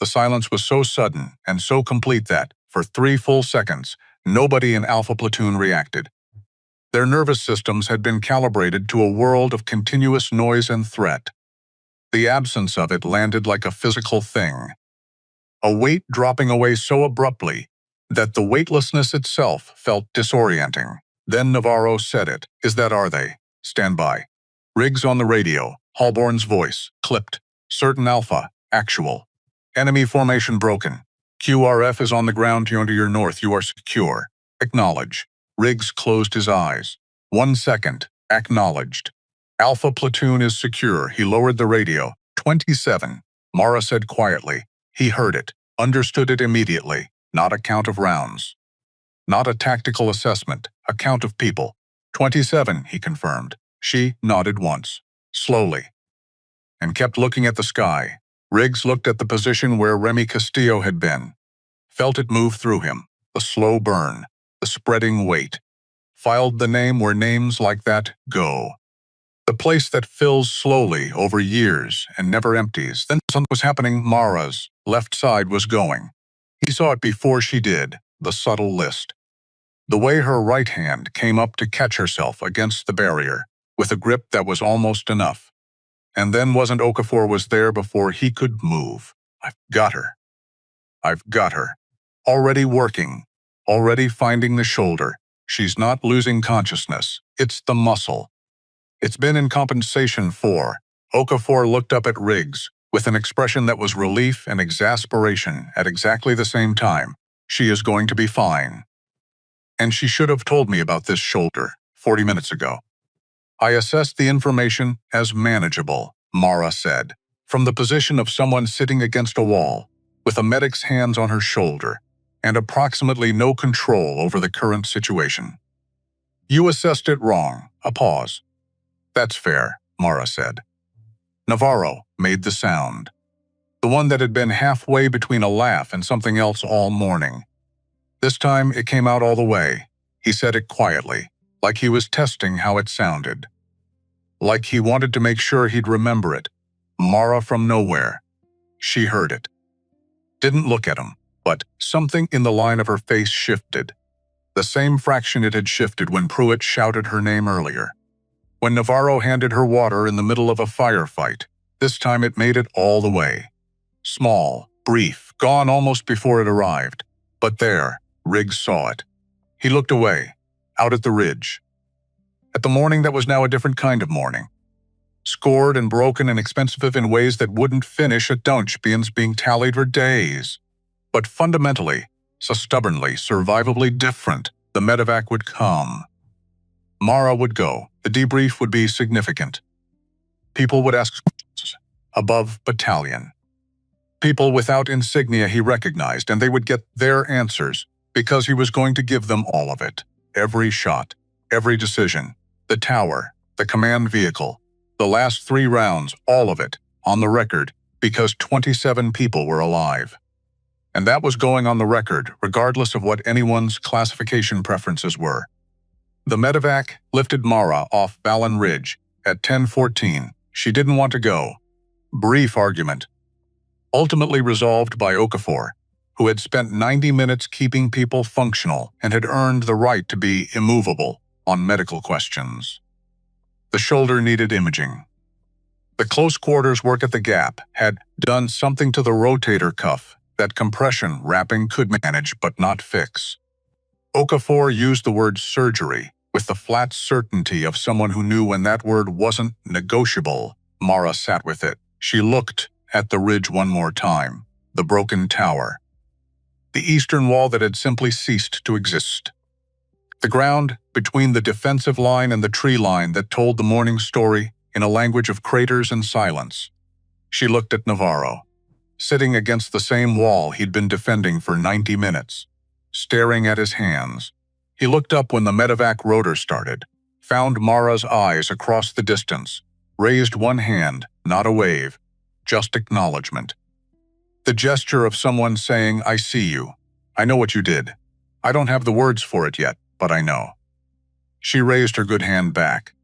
The silence was so sudden and so complete that, for 3 full seconds, nobody in Alpha Platoon reacted. Their nervous systems had been calibrated to a world of continuous noise and threat. The absence of it landed like a physical thing. A weight dropping away so abruptly that the weightlessness itself felt disorienting. Then Navarro said it. Is that are they? Stand by. Riggs on the radio. Hallborn's voice. Clipped. Certain Alpha. Actual. Enemy formation broken. QRF is on the ground to your north. You are secure. Acknowledge. Riggs closed his eyes. 1 second. Acknowledged. Alpha platoon is secure. He lowered the radio. 27. Mara said quietly. He heard it. Understood it immediately. Not a count of rounds. Not a tactical assessment. A count of people. 27, he confirmed. She nodded once. Slowly. And kept looking at the sky. Riggs looked at the position where Remy Castillo had been. Felt it move through him. The slow burn. The spreading weight. Filed the name where names like that go. The place that fills slowly over years and never empties. Then something was happening. Mara's left side was going. He saw it before she did, the subtle list. The way her right hand came up to catch herself against the barrier, with a grip that was almost enough. And then wasn't Okafor was there before he could move. I've got her. I've got her. Already working. Already finding the shoulder. She's not losing consciousness. It's the muscle. It's been in compensation for. Okafor looked up at Riggs, with an expression that was relief and exasperation at exactly the same time. She is going to be fine. And she should have told me about this shoulder 40 minutes ago. I assessed the information as manageable, Mara said, from the position of someone sitting against a wall, with a medic's hands on her shoulder, and approximately no control over the current situation. You assessed it wrong. A pause. That's fair, Mara said. Navarro made the sound. The one that had been halfway between a laugh and something else all morning. This time it came out all the way. He said it quietly, like he was testing how it sounded. Like he wanted to make sure he'd remember it. Mara from nowhere. She heard it. Didn't look at him, but something in the line of her face shifted. The same fraction it had shifted when Pruitt shouted her name earlier. When Navarro handed her water in the middle of a firefight, this time it made it all the way. Small, brief, gone almost before it arrived. But there, Riggs saw it. He looked away, out at the ridge. At the morning that was now a different kind of morning. Scored and broken and expensive in ways that wouldn't finish at Dunchbeans being tallied for days. But fundamentally, so stubbornly, survivably different, the medevac would come. Mara would go. The debrief would be significant. People would ask questions. Above battalion. People without insignia he recognized, and they would get their answers, because he was going to give them all of it. Every shot, every decision, the tower, the command vehicle, the last 3 rounds, all of it, on the record, because 27 people were alive. And that was going on the record, regardless of what anyone's classification preferences were. The medevac lifted Mara off Ballon Ridge at 10:14. She didn't want to go. Brief argument. Ultimately resolved by Okafor, who had spent 90 minutes keeping people functional and had earned the right to be immovable on medical questions. The shoulder needed imaging. The close quarters work at the gap had done something to the rotator cuff that compression wrapping could manage but not fix. Okafor used the word surgery with the flat certainty of someone who knew when that word wasn't negotiable. Mara sat with it. She looked at the ridge one more time, the broken tower. The eastern wall that had simply ceased to exist. The ground between the defensive line and the tree line that told the morning story in a language of craters and silence. She looked at Navarro, sitting against the same wall he'd been defending for 90 minutes, staring at his hands. He looked up when the medevac rotor started, found Mara's eyes across the distance, raised one hand, not a wave, just acknowledgement. The gesture of someone saying, I see you. I know what you did. I don't have the words for it yet, but I know. She raised her good hand back.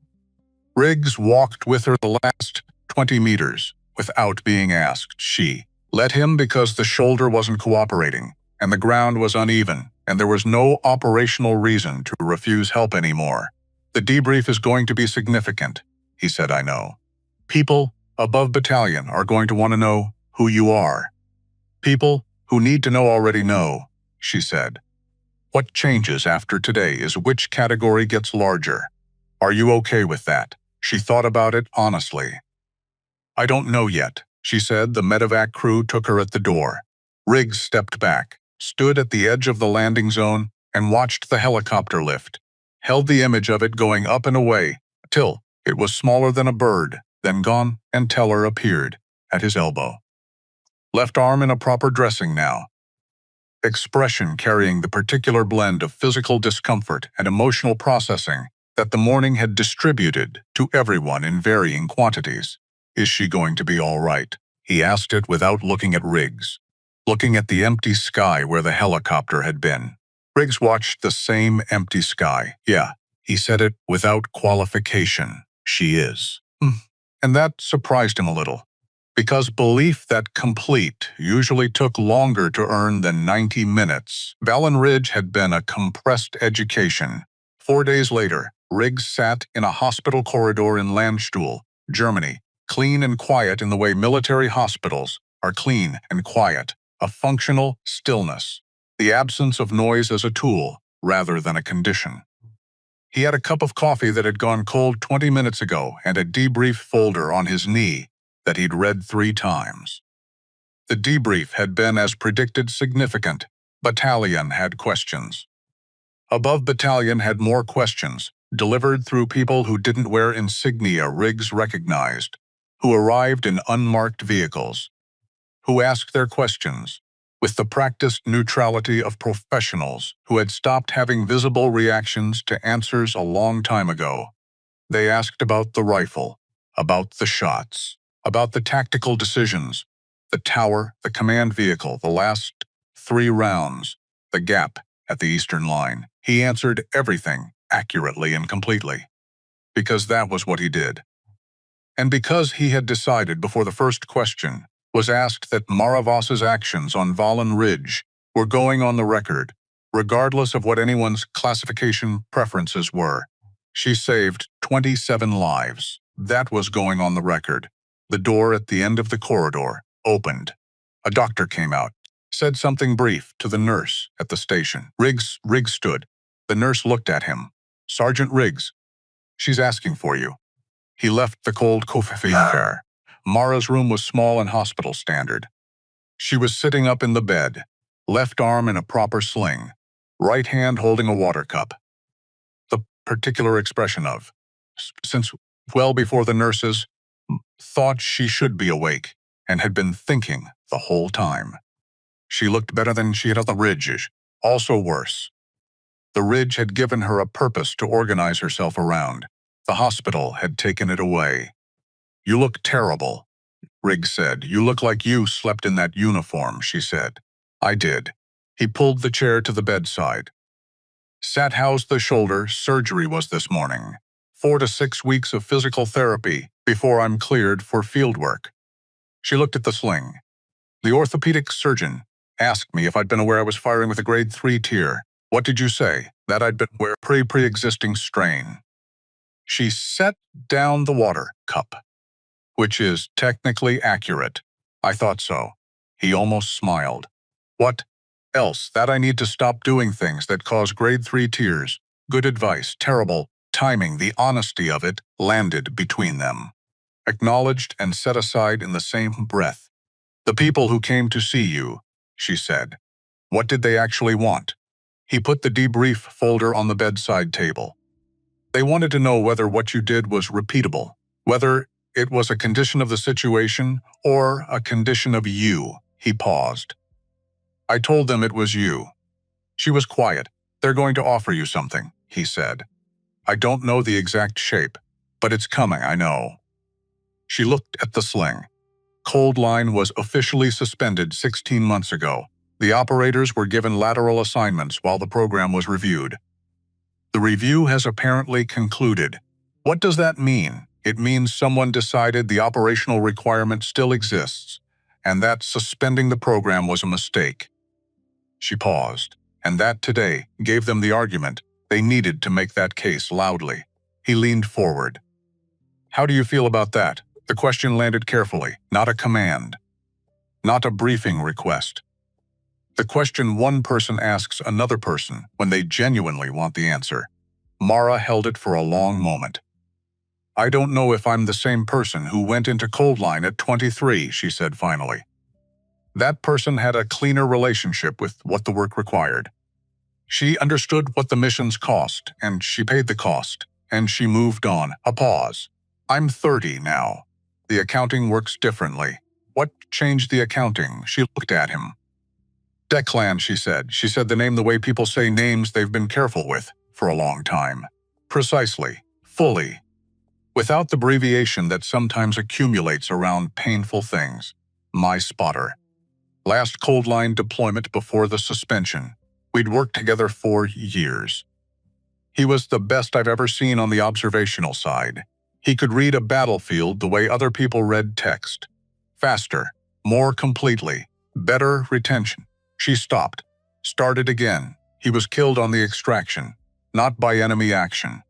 Riggs walked with her the last 20 meters without being asked. She let him because the shoulder wasn't cooperating, and the ground was uneven, and there was no operational reason to refuse help anymore. The debrief is going to be significant, he said, I know. People above battalion are going to want to know who you are. People who need to know already know, she said. What changes after today is which category gets larger. Are you okay with that? She thought about it honestly. I don't know yet, she said. The medevac crew took her at the door. Riggs stepped back, stood at the edge of the landing zone, and watched the helicopter lift. Held the image of it going up and away, till it was smaller than a bird, then gone, and Teller appeared at his elbow. Left arm in a proper dressing now. Expression carrying the particular blend of physical discomfort and emotional processing that the morning had distributed to everyone in varying quantities. Is she going to be all right? He asked it without looking at Riggs, looking at the empty sky where the helicopter had been. Riggs watched the same empty sky. Yeah, he said it without qualification. She is. And that surprised him a little, because belief that complete usually took longer to earn than 90 minutes. Vallon Ridge had been a compressed education. 4 days later, Riggs sat in a hospital corridor in Landstuhl, Germany, clean and quiet in the way military hospitals are clean and quiet, a functional stillness, the absence of noise as a tool rather than a condition. He had a cup of coffee that had gone cold 20 minutes ago and a debrief folder on his knee that he'd read 3 times. The debrief had been, as predicted, significant. Battalion had questions. Above battalion had more questions, delivered through people who didn't wear insignia Riggs recognized, who arrived in unmarked vehicles, who asked their questions with the practiced neutrality of professionals who had stopped having visible reactions to answers a long time ago. They asked about the rifle, about the shots, about the tactical decisions, the tower, the command vehicle, the last 3 rounds, the gap at the eastern line. He answered everything accurately and completely, because that was what he did. And because he had decided before the first question was asked that Maravas's actions on Vallon Ridge were going on the record, regardless of what anyone's classification preferences were. She saved 27 lives. That was going on the record. The door at the end of the corridor opened. A doctor came out, said something brief to the nurse at the station. Riggs stood. The nurse looked at him. Sergeant Riggs, she's asking for you. He left the cold coffee chair. Mara's room was small and hospital standard. She was sitting up in the bed, left arm in a proper sling, right hand holding a water cup. The particular expression of, since well before the nurses, thought she should be awake and had been thinking the whole time. She looked better than she had on the ridge, also worse. The ridge had given her a purpose to organize herself around. The hospital had taken it away. You look terrible, Riggs said. You look like you slept in that uniform, she said. I did. He pulled the chair to the bedside. Sat housed the shoulder. Surgery was this morning. 4 to 6 weeks of physical therapy before I'm cleared for field work. She looked at the sling. The orthopedic surgeon asked me if I'd been aware I was firing with a grade 3 tier. What did you say? That I'd been aware pre-existing strain. She set down the water cup, which is technically accurate. I thought so. He almost smiled. What else? That I need to stop doing things that cause grade 3 tears. Good advice. Terrible timing. The honesty of it landed between them. Acknowledged and set aside in the same breath. The people who came to see you, she said. What did they actually want? He put the debrief folder on the bedside table. They wanted to know whether what you did was repeatable, whether it was a condition of the situation or a condition of you. He paused. I told them it was you. She was quiet. They're going to offer you something, he said. I don't know the exact shape, but it's coming, I know. She looked at the sling. Cold line was officially suspended 16 months ago. The operators were given lateral assignments while the program was reviewed. The review has apparently concluded. What does that mean? It means someone decided the operational requirement still exists, and that suspending the program was a mistake. She paused, and that today gave them the argument they needed to make that case loudly. He leaned forward. How do you feel about that? The question landed carefully, not a command, not a briefing request. The question one person asks another person when they genuinely want the answer. Mara held it for a long moment. I don't know if I'm the same person who went into Cold Line at 23, she said finally. That person had a cleaner relationship with what the work required. She understood what the missions cost, and she paid the cost, and she moved on. A pause. I'm 30 now. The accounting works differently. What changed the accounting? She looked at him. Declan, she said. She said the name the way people say names they've been careful with for a long time. Precisely. Fully. Without the abbreviation that sometimes accumulates around painful things. My spotter. Last Cold Line deployment before the suspension. We'd worked together for years. He was the best I've ever seen on the observational side. He could read a battlefield the way other people read text. Faster, more completely, better retention. She stopped, started again. He was killed on the extraction, not by enemy action.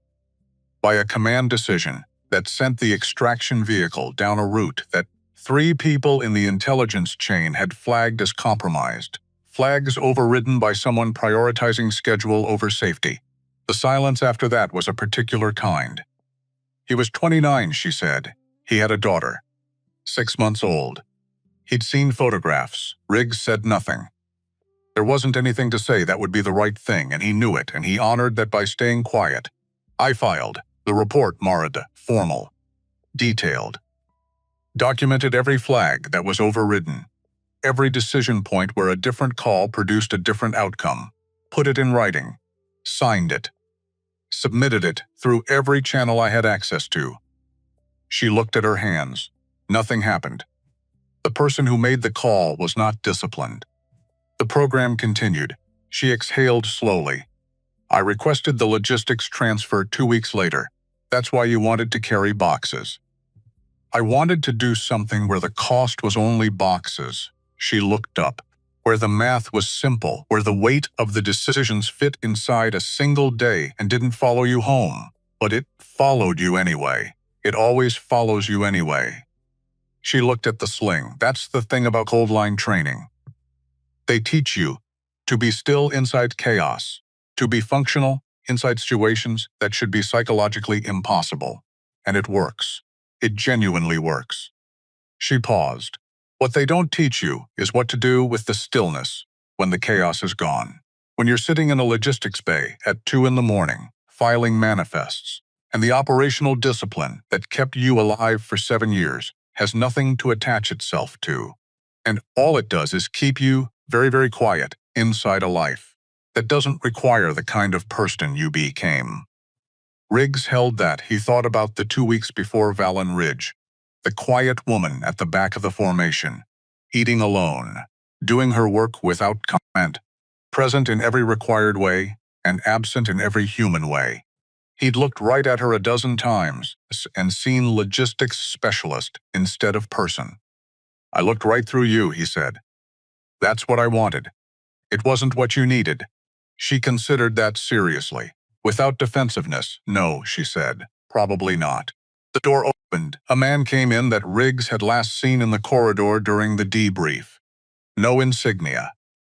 By a command decision that sent the extraction vehicle down a route that 3 people in the intelligence chain had flagged as compromised. Flags overridden by someone prioritizing schedule over safety. The silence after that was a particular kind. He was 29, she said. He had a daughter, 6 months old. He'd seen photographs. Riggs said nothing. There wasn't anything to say that would be the right thing, and he knew it, and he honored that by staying quiet. I filed the report, Marad, formal, detailed. Documented every flag that was overridden. Every decision point where a different call produced a different outcome. Put it in writing. Signed it. Submitted it through every channel I had access to. She looked at her hands. Nothing happened. The person who made the call was not disciplined. The program continued. She exhaled slowly. I requested the logistics transfer 2 weeks later. That's why you wanted to carry boxes. I wanted to do something where the cost was only boxes. She looked up. Where the math was simple, where the weight of the decisions fit inside a single day and didn't follow you home. But it followed you anyway. It always follows you anyway. She looked at the sling. That's the thing about Cold Line training. They teach you to be still inside chaos, to be functional inside situations that should be psychologically impossible. And it works. It genuinely works. She paused. What they don't teach you is what to do with the stillness when the chaos is gone. When you're sitting in a logistics bay at 2 in the morning, filing manifests, and the operational discipline that kept you alive for 7 years has nothing to attach itself to. And all it does is keep you very, very quiet inside a life that doesn't require the kind of person you became. Riggs held that. He thought about the 2 weeks before Vallon Ridge. The quiet woman at the back of the formation, eating alone, doing her work without comment, present in every required way and absent in every human way. He'd looked right at her a dozen times and seen logistics specialist instead of person. I looked right through you, he said. That's what I wanted. It wasn't what you needed. She considered that seriously. Without defensiveness, no, she said. Probably not. The door opened. A man came in that Riggs had last seen in the corridor during the debrief. No insignia.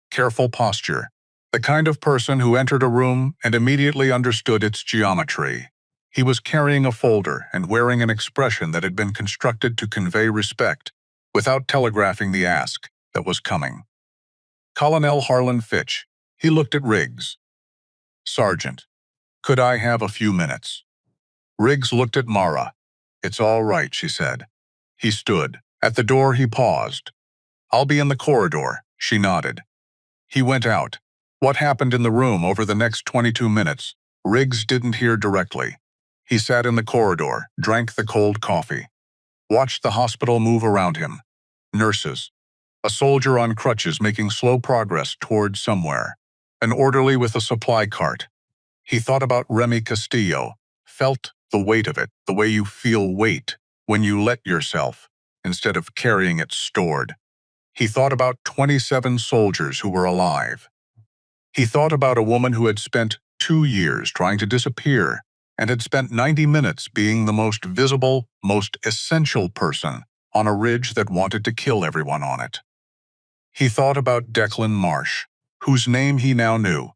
Careful posture. The kind of person who entered a room and immediately understood its geometry. He was carrying a folder and wearing an expression that had been constructed to convey respect, without telegraphing the ask that was coming. Colonel Harlan Fitch. He looked at Riggs. Sergeant, could I have a few minutes? Riggs looked at Mara. It's all right, she said. He stood. At the door, he paused. I'll be in the corridor, she nodded. He went out. What happened in the room over the next 22 minutes, Riggs didn't hear directly. He sat in the corridor, drank the cold coffee. Watched the hospital move around him. Nurses. A soldier on crutches making slow progress towards somewhere. An orderly with a supply cart. He thought about Remy Castillo, felt the weight of it, the way you feel weight when you let yourself, instead of carrying it stored. He thought about 27 soldiers who were alive. He thought about a woman who had spent 2 years trying to disappear and had spent 90 minutes being the most visible, most essential person on a ridge that wanted to kill everyone on it. He thought about Declan Marsh, whose name he now knew,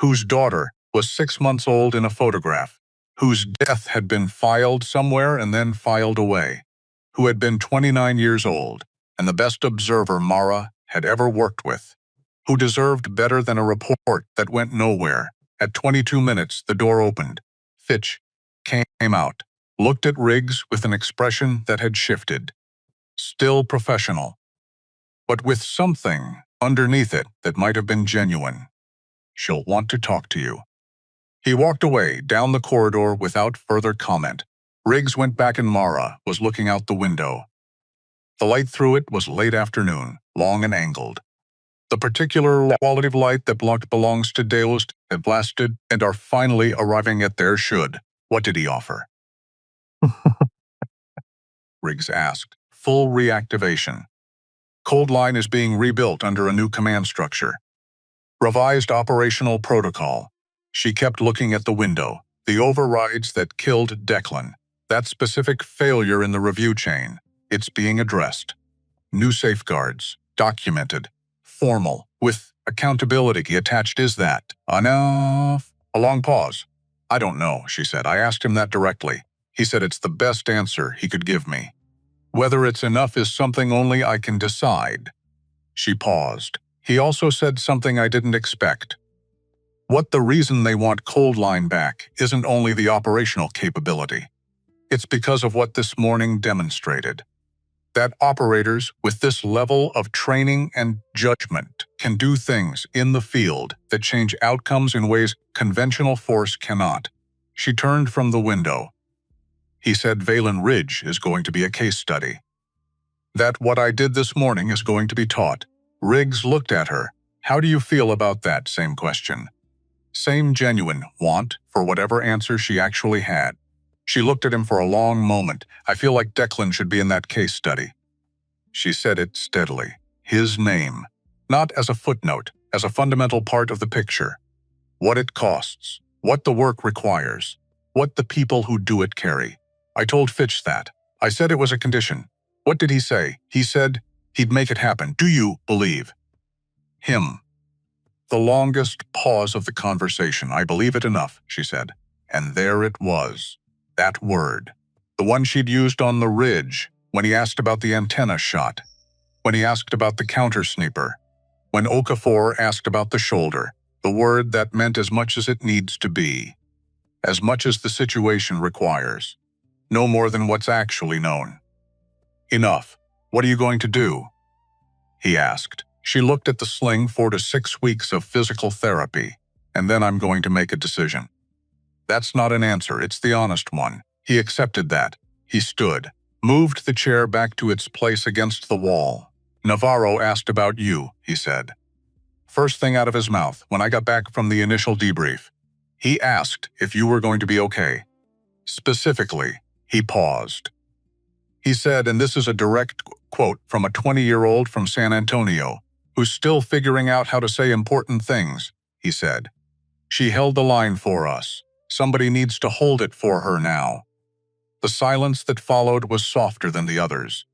whose daughter was 6 months old in a photograph, whose death had been filed somewhere and then filed away, who had been 29 years old and the best observer Mara had ever worked with, who deserved better than a report that went nowhere. At 22 minutes, the door opened. Fitch came out, looked at Riggs with an expression that had shifted. Still professional, but with something underneath it that might have been genuine. "She'll want to talk to you." He walked away down the corridor without further comment. Riggs went back and Mara was looking out the window. The light through it was late afternoon, long and angled. The particular quality of light that belongs to Deus had blasted and are finally arriving at their should. What did he offer? Riggs asked. Full reactivation. Cold Line is being rebuilt under a new command structure. Revised operational protocol. She kept looking at the window. The overrides that killed Declan. That specific failure in the review chain. It's being addressed. New safeguards. Documented. Formal. With accountability attached. Is that enough? A long pause. "I don't know," she said. "I asked him that directly. He said it's the best answer he could give me. Whether it's enough is something only I can decide." She paused. "He also said something I didn't expect. What the reason they want Cold Line back isn't only the operational capability. It's because of what this morning demonstrated. That operators with this level of training and judgment can do things in the field that change outcomes in ways conventional force cannot." She turned from the window. "He said Valen Ridge is going to be a case study. That what I did this morning is going to be taught." Riggs looked at her. "How do you feel about that same question?" Same genuine want for whatever answer she actually had. She looked at him for a long moment. "I feel like Declan should be in that case study." She said it steadily. His name. Not as a footnote, as a fundamental part of the picture. What it costs. What the work requires. What the people who do it carry. I told Fitch that. I said it was a condition. What did he say? He said he'd make it happen. Do you believe him? The longest pause of the conversation. "I believe it enough," she said. And there it was. That word. The one she'd used on the ridge, when he asked about the antenna shot, when he asked about the counter-sniper, when Okafor asked about the shoulder, the word that meant as much as it needs to be, as much as the situation requires, no more than what's actually known. "Enough. What are you going to do?" he asked. She looked at the sling. 4 to 6 weeks of physical therapy, and then I'm going to make a decision. That's not an answer, it's the honest one. He accepted that. He stood, moved the chair back to its place against the wall. "Navarro asked about you," he said. First thing out of his mouth when I got back from the initial debrief. He asked if you were going to be okay. Specifically, he paused. He said, and this is a direct quote from a 20-year-old from San Antonio, who's still figuring out how to say important things, he said. "She held the line for us. Somebody needs to hold it for her now." The silence that followed was softer than the others.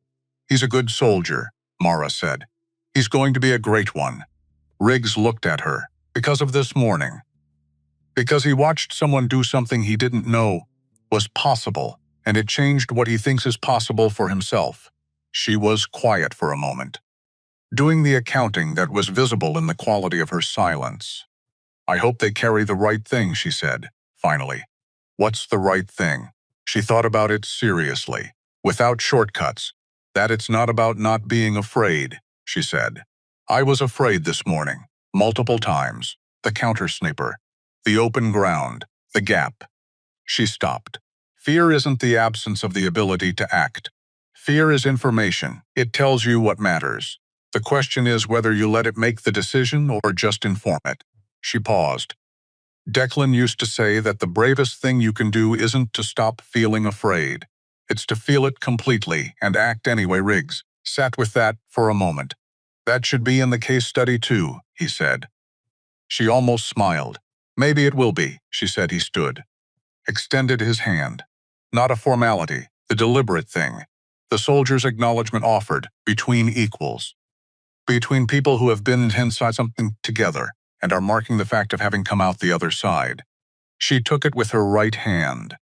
"He's a good soldier," Mara said. "He's going to be a great one." Riggs looked at her. "Because of this morning. Because he watched someone do something he didn't know was possible, and it changed what he thinks is possible for himself." She was quiet for a moment, doing the accounting that was visible in the quality of her silence. "I hope they carry the right thing," she said, finally. "What's the right thing?" She thought about it seriously, without shortcuts. "That it's not about not being afraid," she said. "I was afraid this morning, multiple times. The counter-sniper, the open ground, the gap." She stopped. "Fear isn't the absence of the ability to act. Fear is information. It tells you what matters. The question is whether you let it make the decision or just inform it." She paused. "Declan used to say that the bravest thing you can do isn't to stop feeling afraid. It's to feel it completely and act anyway." Riggs sat with that for a moment. "That should be in the case study too," he said. She almost smiled. "Maybe it will be," she said. He stood, extended his hand. Not a formality, the deliberate thing. The soldier's acknowledgement offered, between equals. between people who have been inside something together and are marking the fact of having come out the other side. She took it with her right hand.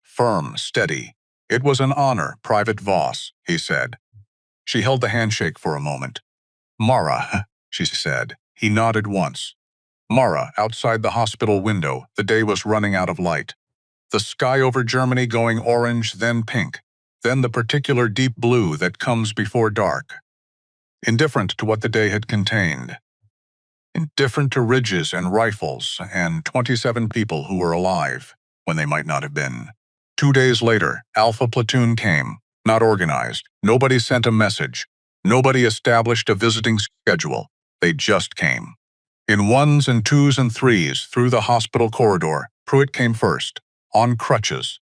Firm, steady. It was an honor, Private Voss, he said. She held the handshake for a moment. Mara, she said. He nodded once. Mara, outside the hospital window, the day was running out of light. The sky over Germany going orange, then pink, then the particular deep blue that comes before dark. Indifferent to what the day had contained. Indifferent to ridges and rifles and 27 people who were alive when they might not have been. 2 days later, Alpha Platoon came, not organized. Nobody sent a message. Nobody established a visiting schedule. They just came. In ones and twos and threes through the hospital corridor, Pruitt came first, on crutches.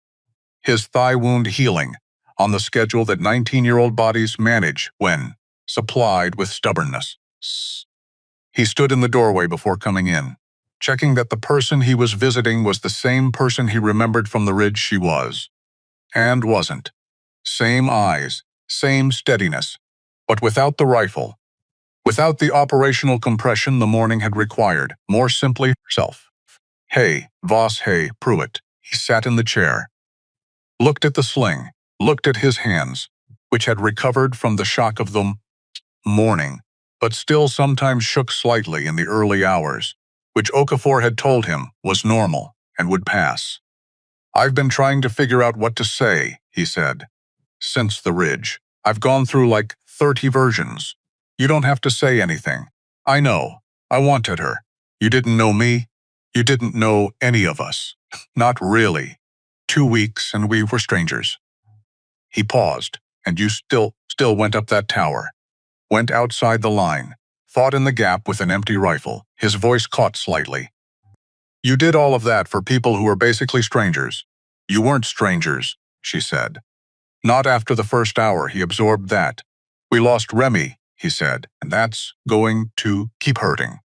His thigh wound healing, on the schedule that 19-year-old bodies manage when supplied with stubbornness. He stood in the doorway before coming in, checking that the person he was visiting was the same person he remembered from the ridge she was. And wasn't. Same eyes, same steadiness, but without the rifle. Without the operational compression the morning had required, more simply herself. Hey, Voss, hey, Pruitt. He sat in the chair. Looked at the sling, looked at his hands, which had recovered from the shock of the morning, but still sometimes shook slightly in the early hours, which Okafor had told him was normal and would pass. I've been trying to figure out what to say, he said. Since the ridge. I've gone through like 30 versions. You don't have to say anything. I know. I wanted her. You didn't know me. You didn't know any of us. Not really. 2 weeks and we were strangers. He paused, and you still went up that tower. Went outside the line. Fought in the gap with an empty rifle. His voice caught slightly. You did all of that for people who were basically strangers. You weren't strangers, she said. Not after the first hour, he absorbed that. We lost Remy, he said, and that's going to keep hurting.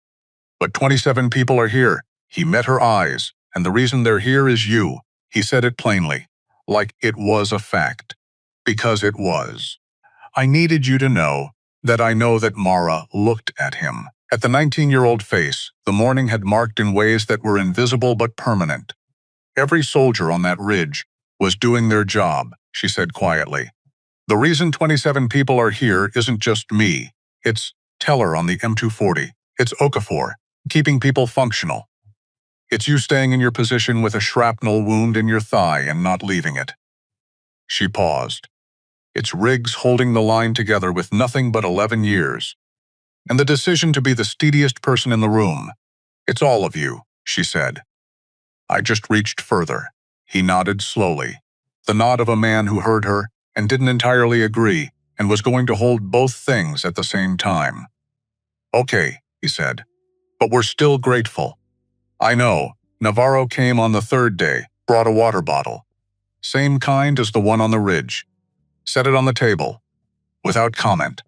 But 27 people are here. He met her eyes, and the reason they're here is you. He said it plainly, like it was a fact. Because it was. I needed you to know that I know that Mara looked at him. At the 19-year-old face, the morning had marked in ways that were invisible but permanent. Every soldier on that ridge was doing their job, she said quietly. The reason 27 people are here isn't just me. It's Teller on the M240. It's Okafor, keeping people functional. It's you staying in your position with a shrapnel wound in your thigh and not leaving it. She paused. It's Riggs holding the line together with nothing but 11 years. And the decision to be the steadiest person in the room. It's all of you, she said. I just reached further. He nodded slowly. The nod of a man who heard her and didn't entirely agree and was going to hold both things at the same time. Okay, he said. But we're still grateful. I know. Navarro came on the third day, brought a water bottle. Same kind as the one on the ridge. Set it on the table. Without comment.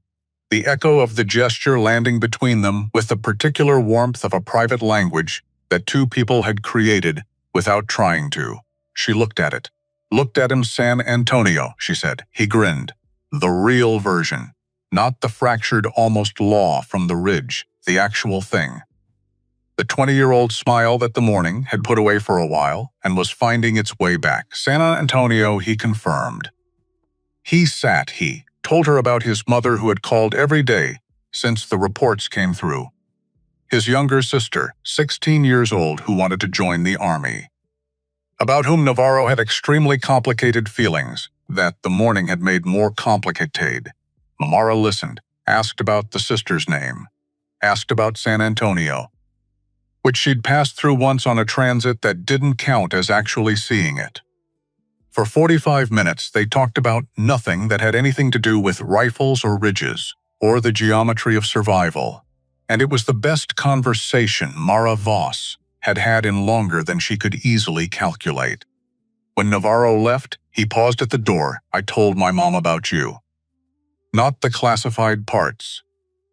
The echo of the gesture landing between them with the particular warmth of a private language that two people had created without trying to. She looked at it. Looked at him, San Antonio, she said. He grinned. The real version. Not the fractured almost law from the ridge, the actual thing. The 20-year-old smile that the morning had put away for a while and was finding its way back. San Antonio, he confirmed. He told her about his mother who had called every day since the reports came through. His younger sister, 16 years old, who wanted to join the army. About whom Navarro had extremely complicated feelings that the morning had made more complicated. Mara listened, asked about the sister's name, asked about San Antonio, which she'd passed through once on a transit that didn't count as actually seeing it. For 45 minutes, they talked about nothing that had anything to do with rifles or ridges, or the geometry of survival. And it was the best conversation Mara Voss had had in longer than she could easily calculate. When Navarro left, he paused at the door. I told my mom about you. Not the classified parts.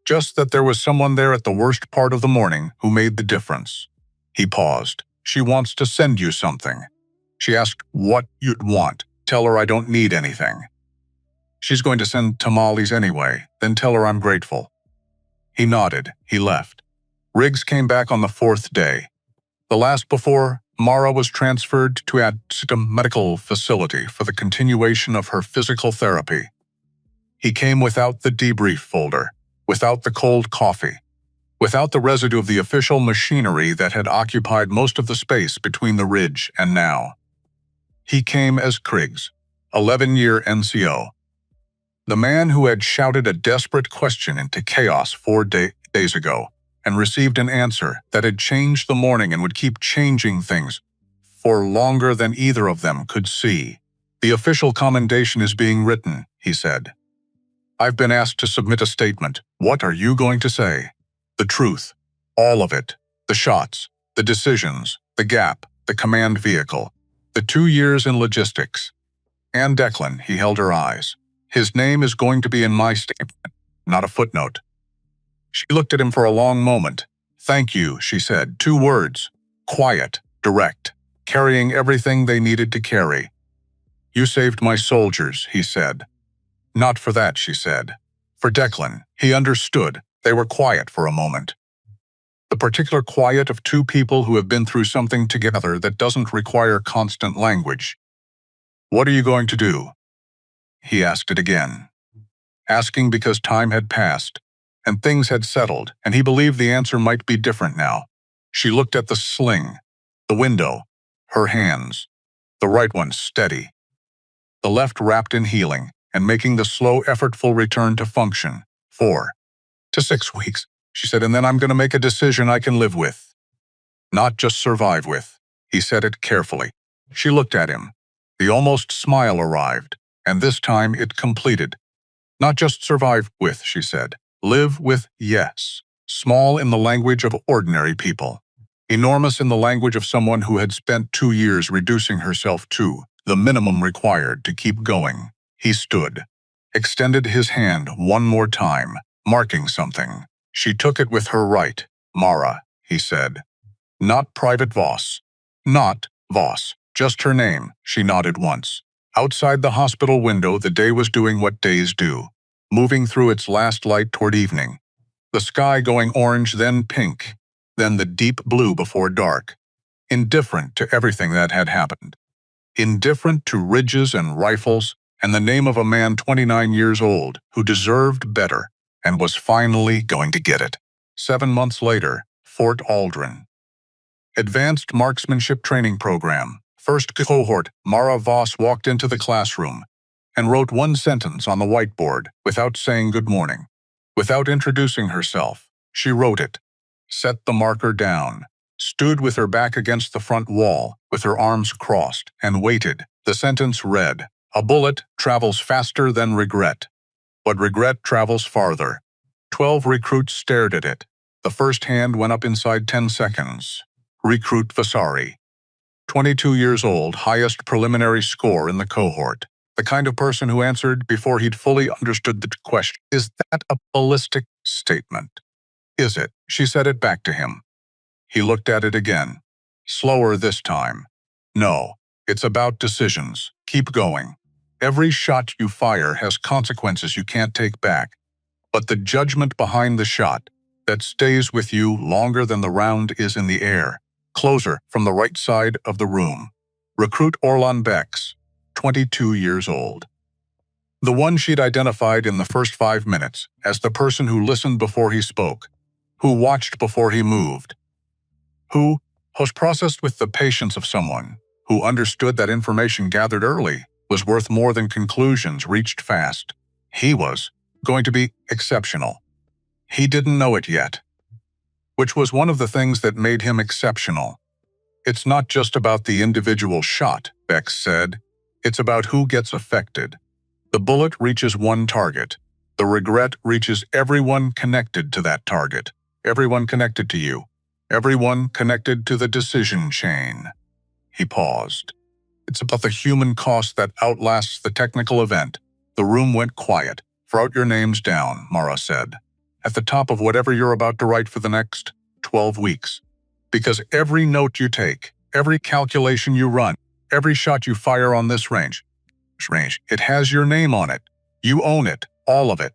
Just that there was someone there at the worst part of the morning who made the difference. He paused. She wants to send you something. She asked what you'd want. Tell her I don't need anything. She's going to send tamales anyway, then tell her I'm grateful. He nodded. He left. Riggs came back on the fourth day. The last before Mara was transferred to a medical facility for the continuation of her physical therapy. He came without the debrief folder, without the cold coffee, without the residue of the official machinery that had occupied most of the space between the ridge and now. He came as Kriggs, 11-year NCO. The man who had shouted a desperate question into chaos 4 days ago and received an answer that had changed the morning and would keep changing things for longer than either of them could see. "The official commendation is being written," he said. "I've been asked to submit a statement. What are you going to say?" "The truth. All of it. The shots, the decisions, the gap, the command vehicle, the 2 years in logistics." Anne Declan, he held her eyes. "His name is going to be in my statement, not a footnote." She looked at him for a long moment. "Thank you," she said. 2 words. Quiet, direct, carrying everything they needed to carry. "You saved my soldiers," he said. "Not for that," she said. For Declan, he understood. They were quiet for a moment. The particular quiet of 2 people who have been through something together that doesn't require constant language. "What are you going to do?" He asked it again. Asking because time had passed, and things had settled, and he believed the answer might be different now. She looked at the sling, the window, her hands, the right one steady, the left wrapped in healing, and making the slow, effortful return to function. 4 to 6 weeks, she said, "and then I'm going to make a decision I can live with. Not just survive with." He said it carefully. She looked at him. The almost smile arrived, and this time it completed. "Not just survive with," she said. "Live with, yes. Small in the language of ordinary people. Enormous in the language of someone who had spent 2 years reducing herself to the minimum required to keep going." He stood, extended his hand one more time, marking something. She took it with her right. "Mara," he said. "Not Private Voss. Not Voss, just her name." She nodded once. Outside the hospital window, the day was doing what days do, moving through its last light toward evening. The sky going orange, then pink, then the deep blue before dark. Indifferent to everything that had happened. Indifferent to ridges and rifles, and the name of a man 29 years old who deserved better and was finally going to get it. 7 months later, Fort Aldrin. Advanced Marksmanship Training Program. First cohort. Mara Voss walked into the classroom and wrote 1 sentence on the whiteboard without saying good morning. Without introducing herself, she wrote it, set the marker down, stood with her back against the front wall with her arms crossed, and waited. The sentence read, "A bullet travels faster than regret, but regret travels farther." 12 recruits stared at it. The first hand went up inside 10 seconds. Recruit Vasari. 22 years old, highest preliminary score in the cohort. The kind of person who answered before he'd fully understood the question. "Is that a ballistic statement?" "Is it?" She said it back to him. He looked at it again. Slower this time. "No, it's about decisions. Keep going. Every shot you fire has consequences you can't take back. But the judgment behind the shot, that stays with you longer than the round is in the air." Closer, from the right side of the room. Recruit Orlan Bex, 22 years old. The one she'd identified in the first 5 minutes as the person who listened before he spoke, who watched before he moved, who was processed with the patience of someone who understood that information gathered early was worth more than conclusions reached fast. He was going to be exceptional. He didn't know it yet. Which was one of the things that made him exceptional. "It's not just about the individual shot," Bex said. "It's about who gets affected. The bullet reaches one target. The regret reaches everyone connected to that target. Everyone connected to you. Everyone connected to the decision chain." He paused. "It's about the human cost that outlasts the technical event." The room went quiet. "Write your names down," Mara said. "At the top of whatever you're about to write for the next 12 weeks. Because every note you take, every calculation you run, every shot you fire on this range, it has your name on it. You own it, all of it."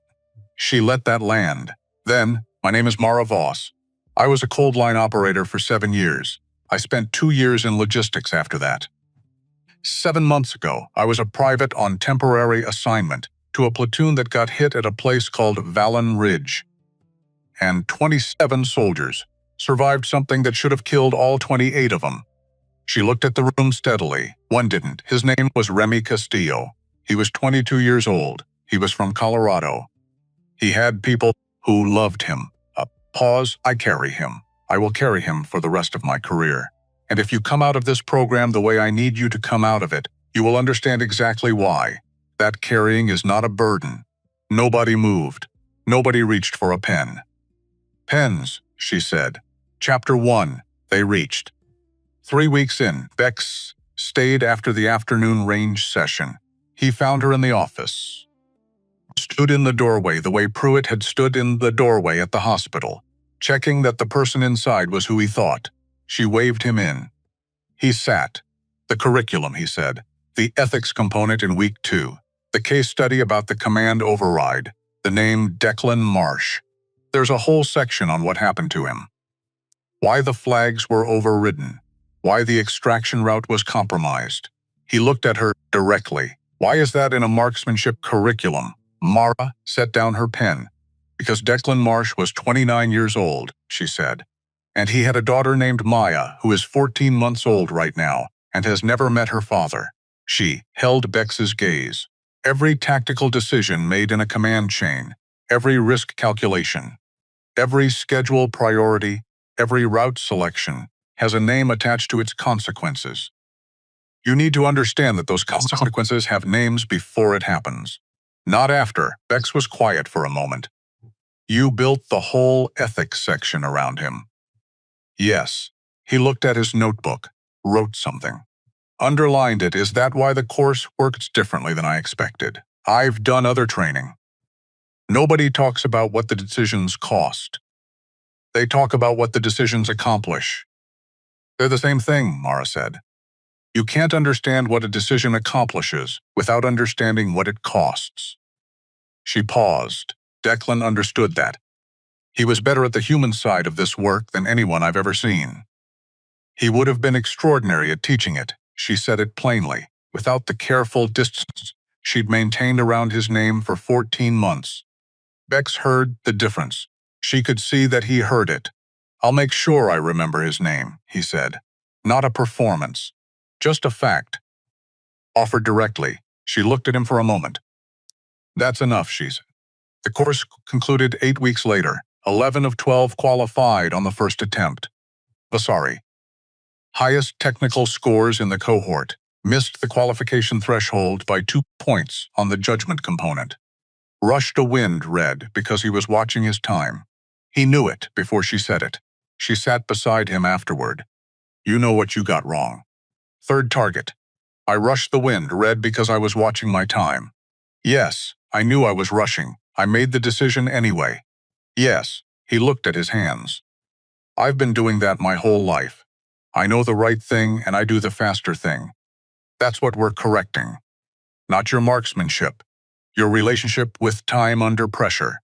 She let that land. Then, My name is Mara Voss. I was a cold line operator for 7 years. I spent 2 years in logistics after that. 7 months ago, I was a private on temporary assignment to a platoon that got hit at a place called Vallon Ridge. And 27 soldiers survived something that should have killed all 28 of them. She looked at the room steadily. One didn't. His name was Remy Castillo. He was 22 years old. He was from Colorado. He had people who loved him. Pause. I carry him. I will carry him for the rest of my career. And if you come out of this program the way I need you to come out of it, you will understand exactly why. That carrying is not a burden. Nobody moved. Nobody reached for a pen. Pens, she said. Chapter 1. They reached. 3 weeks in, Bex stayed after the afternoon range session. He found her in the office. Stood in the doorway the way Pruitt had stood in the doorway at the hospital, checking that the person inside was who he thought. She waved him in. He sat. The curriculum, he said. The ethics component in week 2. The case study about the command override. The name Declan Marsh. There's a whole section on what happened to him. Why the flags were overridden. Why the extraction route was compromised. He looked at her directly. Why is that in a marksmanship curriculum? Mara set down her pen. Because Declan Marsh was 29 years old, she said. And he had a daughter named Maya, who is 14 months old right now, and has never met her father. She held Bex's gaze. Every tactical decision made in a command chain, every risk calculation, every schedule priority, every route selection, has a name attached to its consequences. You need to understand that those consequences have names before it happens. Not after. Bex was quiet for a moment. You built the whole ethics section around him. Yes. He looked at his notebook, wrote something. Underlined it. Is that why the course works differently than I expected? I've done other training. Nobody talks about what the decisions cost. They talk about what the decisions accomplish. They're the same thing, Mara said. You can't understand what a decision accomplishes without understanding what it costs. She paused. Declan understood that. He was better at the human side of this work than anyone I've ever seen. He would have been extraordinary at teaching it, she said it plainly, without the careful distance she'd maintained around his name for 14 months. Bex heard the difference. She could see that he heard it. I'll make sure I remember his name, he said. Not a performance. Just a fact. Offered directly. She looked at him for a moment. That's enough, she said. The course concluded 8 weeks later. 11 of 12 qualified on the first attempt. Vasari. Highest technical scores in the cohort. Missed the qualification threshold by 2 points on the judgment component. Rushed a wind read because he was watching his time. He knew it before she said it. She sat beside him afterward. You know what you got wrong. Third target. I rushed the wind read because I was watching my time. Yes, I knew I was rushing. I made the decision anyway. Yes, he looked at his hands. I've been doing that my whole life. I know the right thing and I do the faster thing. That's what we're correcting. Not your marksmanship. Your relationship with time under pressure.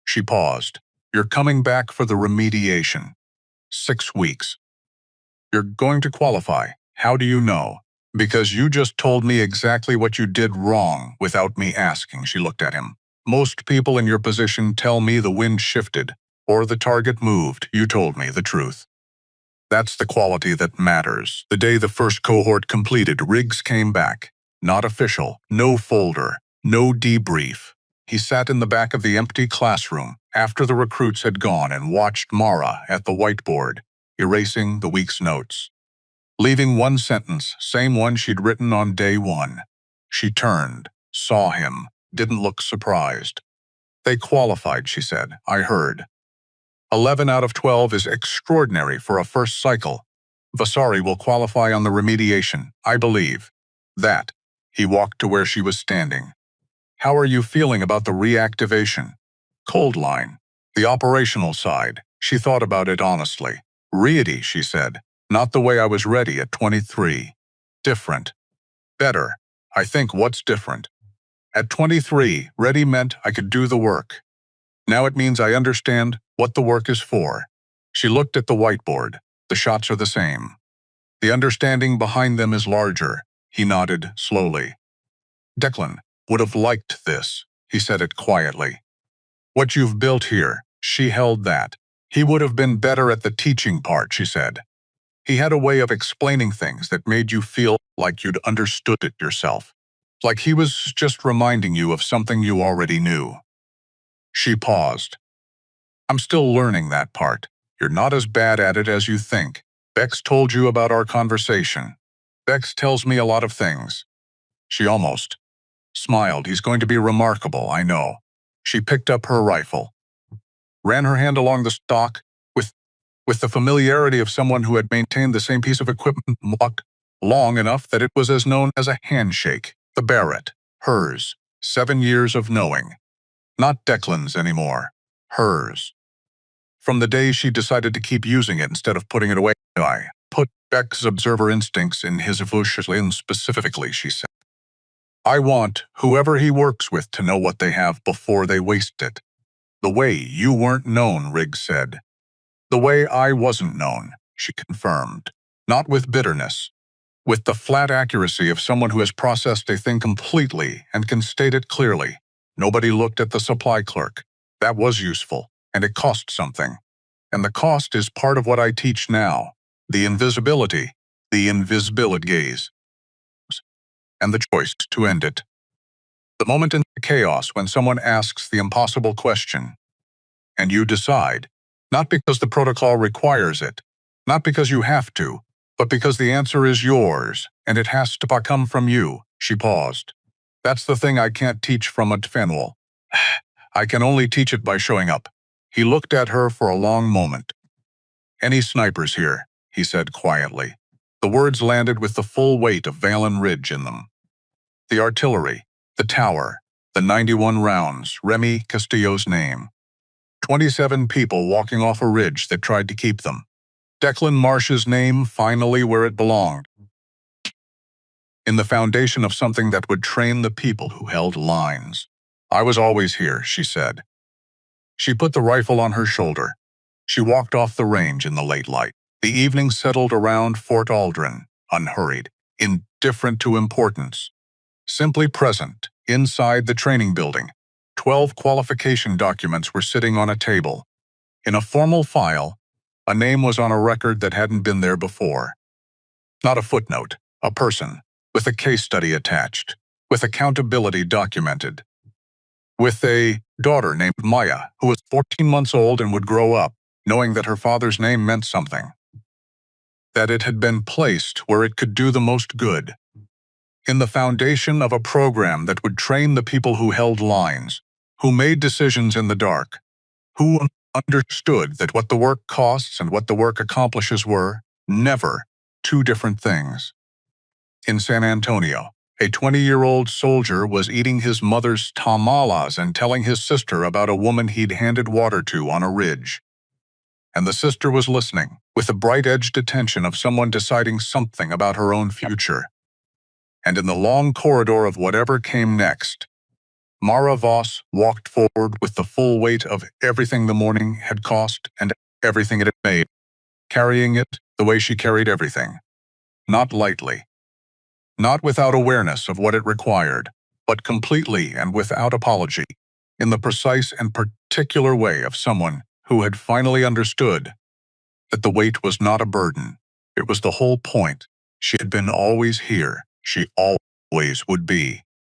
She paused. You're coming back for the remediation. 6 weeks. You're going to qualify. How do you know? Because you just told me exactly what you did wrong without me asking, she looked at him. Most people in your position tell me the wind shifted, or the target moved. You told me the truth. That's the quality that matters. The day the first cohort completed, Riggs came back. Not official, no folder, no debrief. He sat in the back of the empty classroom after the recruits had gone and watched Mara at the whiteboard, erasing the week's notes. Leaving one sentence, same one she'd written on day 1. She turned, saw him, didn't look surprised. They qualified, she said. I heard. 11 out of 12 is extraordinary for a first cycle. Vasari will qualify on the remediation, I believe. That. He walked to where she was standing. How are you feeling about the reactivation? Cold line. The operational side. She thought about it honestly. Ready, she said. Not the way I was ready at 23. Different. Better. I think what's different? At 23, ready meant I could do the work. Now it means I understand what the work is for. She looked at the whiteboard. The shots are the same. The understanding behind them is larger. He nodded slowly. Declan would have liked this. He said it quietly. What you've built here, she held that. He would have been better at the teaching part, she said. He had a way of explaining things that made you feel like you'd understood it yourself. Like he was just reminding you of something you already knew. She paused. I'm still learning that part. You're not as bad at it as you think. Bex told you about our conversation. Bex tells me a lot of things. She almost smiled. He's going to be remarkable, I know. She picked up her rifle, ran her hand along the stock with the familiarity of someone who had maintained the same piece of equipment long enough that it was as known as a handshake. The Barrett, hers, 7 years of knowing. Not Declan's anymore, hers. From the day she decided to keep using it instead of putting it away, I put Beck's observer instincts in his evolution specifically, she said. I want whoever he works with to know what they have before they waste it. The way you weren't known, Riggs said. The way I wasn't known, she confirmed. Not with bitterness. With the flat accuracy of someone who has processed a thing completely and can state it clearly. Nobody looked at the supply clerk. That was useful, and it cost something. And the cost is part of what I teach now. The invisibility gaze, and the choice to end it. The moment in the chaos when someone asks the impossible question, and you decide, not because the protocol requires it, not because you have to, but because the answer is yours, and it has to come from you. She paused. That's the thing I can't teach from a Fenwell. I can only teach it by showing up. He looked at her for a long moment. Any snipers here, he said quietly. The words landed with the full weight of Valen Ridge in them. The artillery, the tower, the 91 rounds, Remy Castillo's name. 27 people walking off a ridge that tried to keep them. Declan Marsh's name finally where it belonged. In the foundation of something that would train the people who held lines. I was always here, she said. She put the rifle on her shoulder. She walked off the range in the late light. The evening settled around Fort Aldrin, unhurried, indifferent to importance. Simply present, inside the training building. 12 qualification documents were sitting on a table. In a formal file, a name was on a record that hadn't been there before. Not a footnote, a person, with a case study attached, with accountability documented. With a daughter named Maya, who was 14 months old and would grow up, knowing that her father's name meant something. That it had been placed where it could do the most good. In the foundation of a program that would train the people who held lines, who made decisions in the dark, who understood that what the work costs and what the work accomplishes were never two different things. In San Antonio, a 20-year-old soldier was eating his mother's tamales and telling his sister about a woman he'd handed water to on a ridge. And the sister was listening, with the bright-edged attention of someone deciding something about her own future. And in the long corridor of whatever came next, Mara Voss walked forward with the full weight of everything the morning had cost and everything it had made, carrying it the way she carried everything. Not lightly. Not without awareness of what it required, but completely and without apology, in the precise and particular way of someone who had finally understood that the weight was not a burden. It was the whole point. She had been always here. She always would be.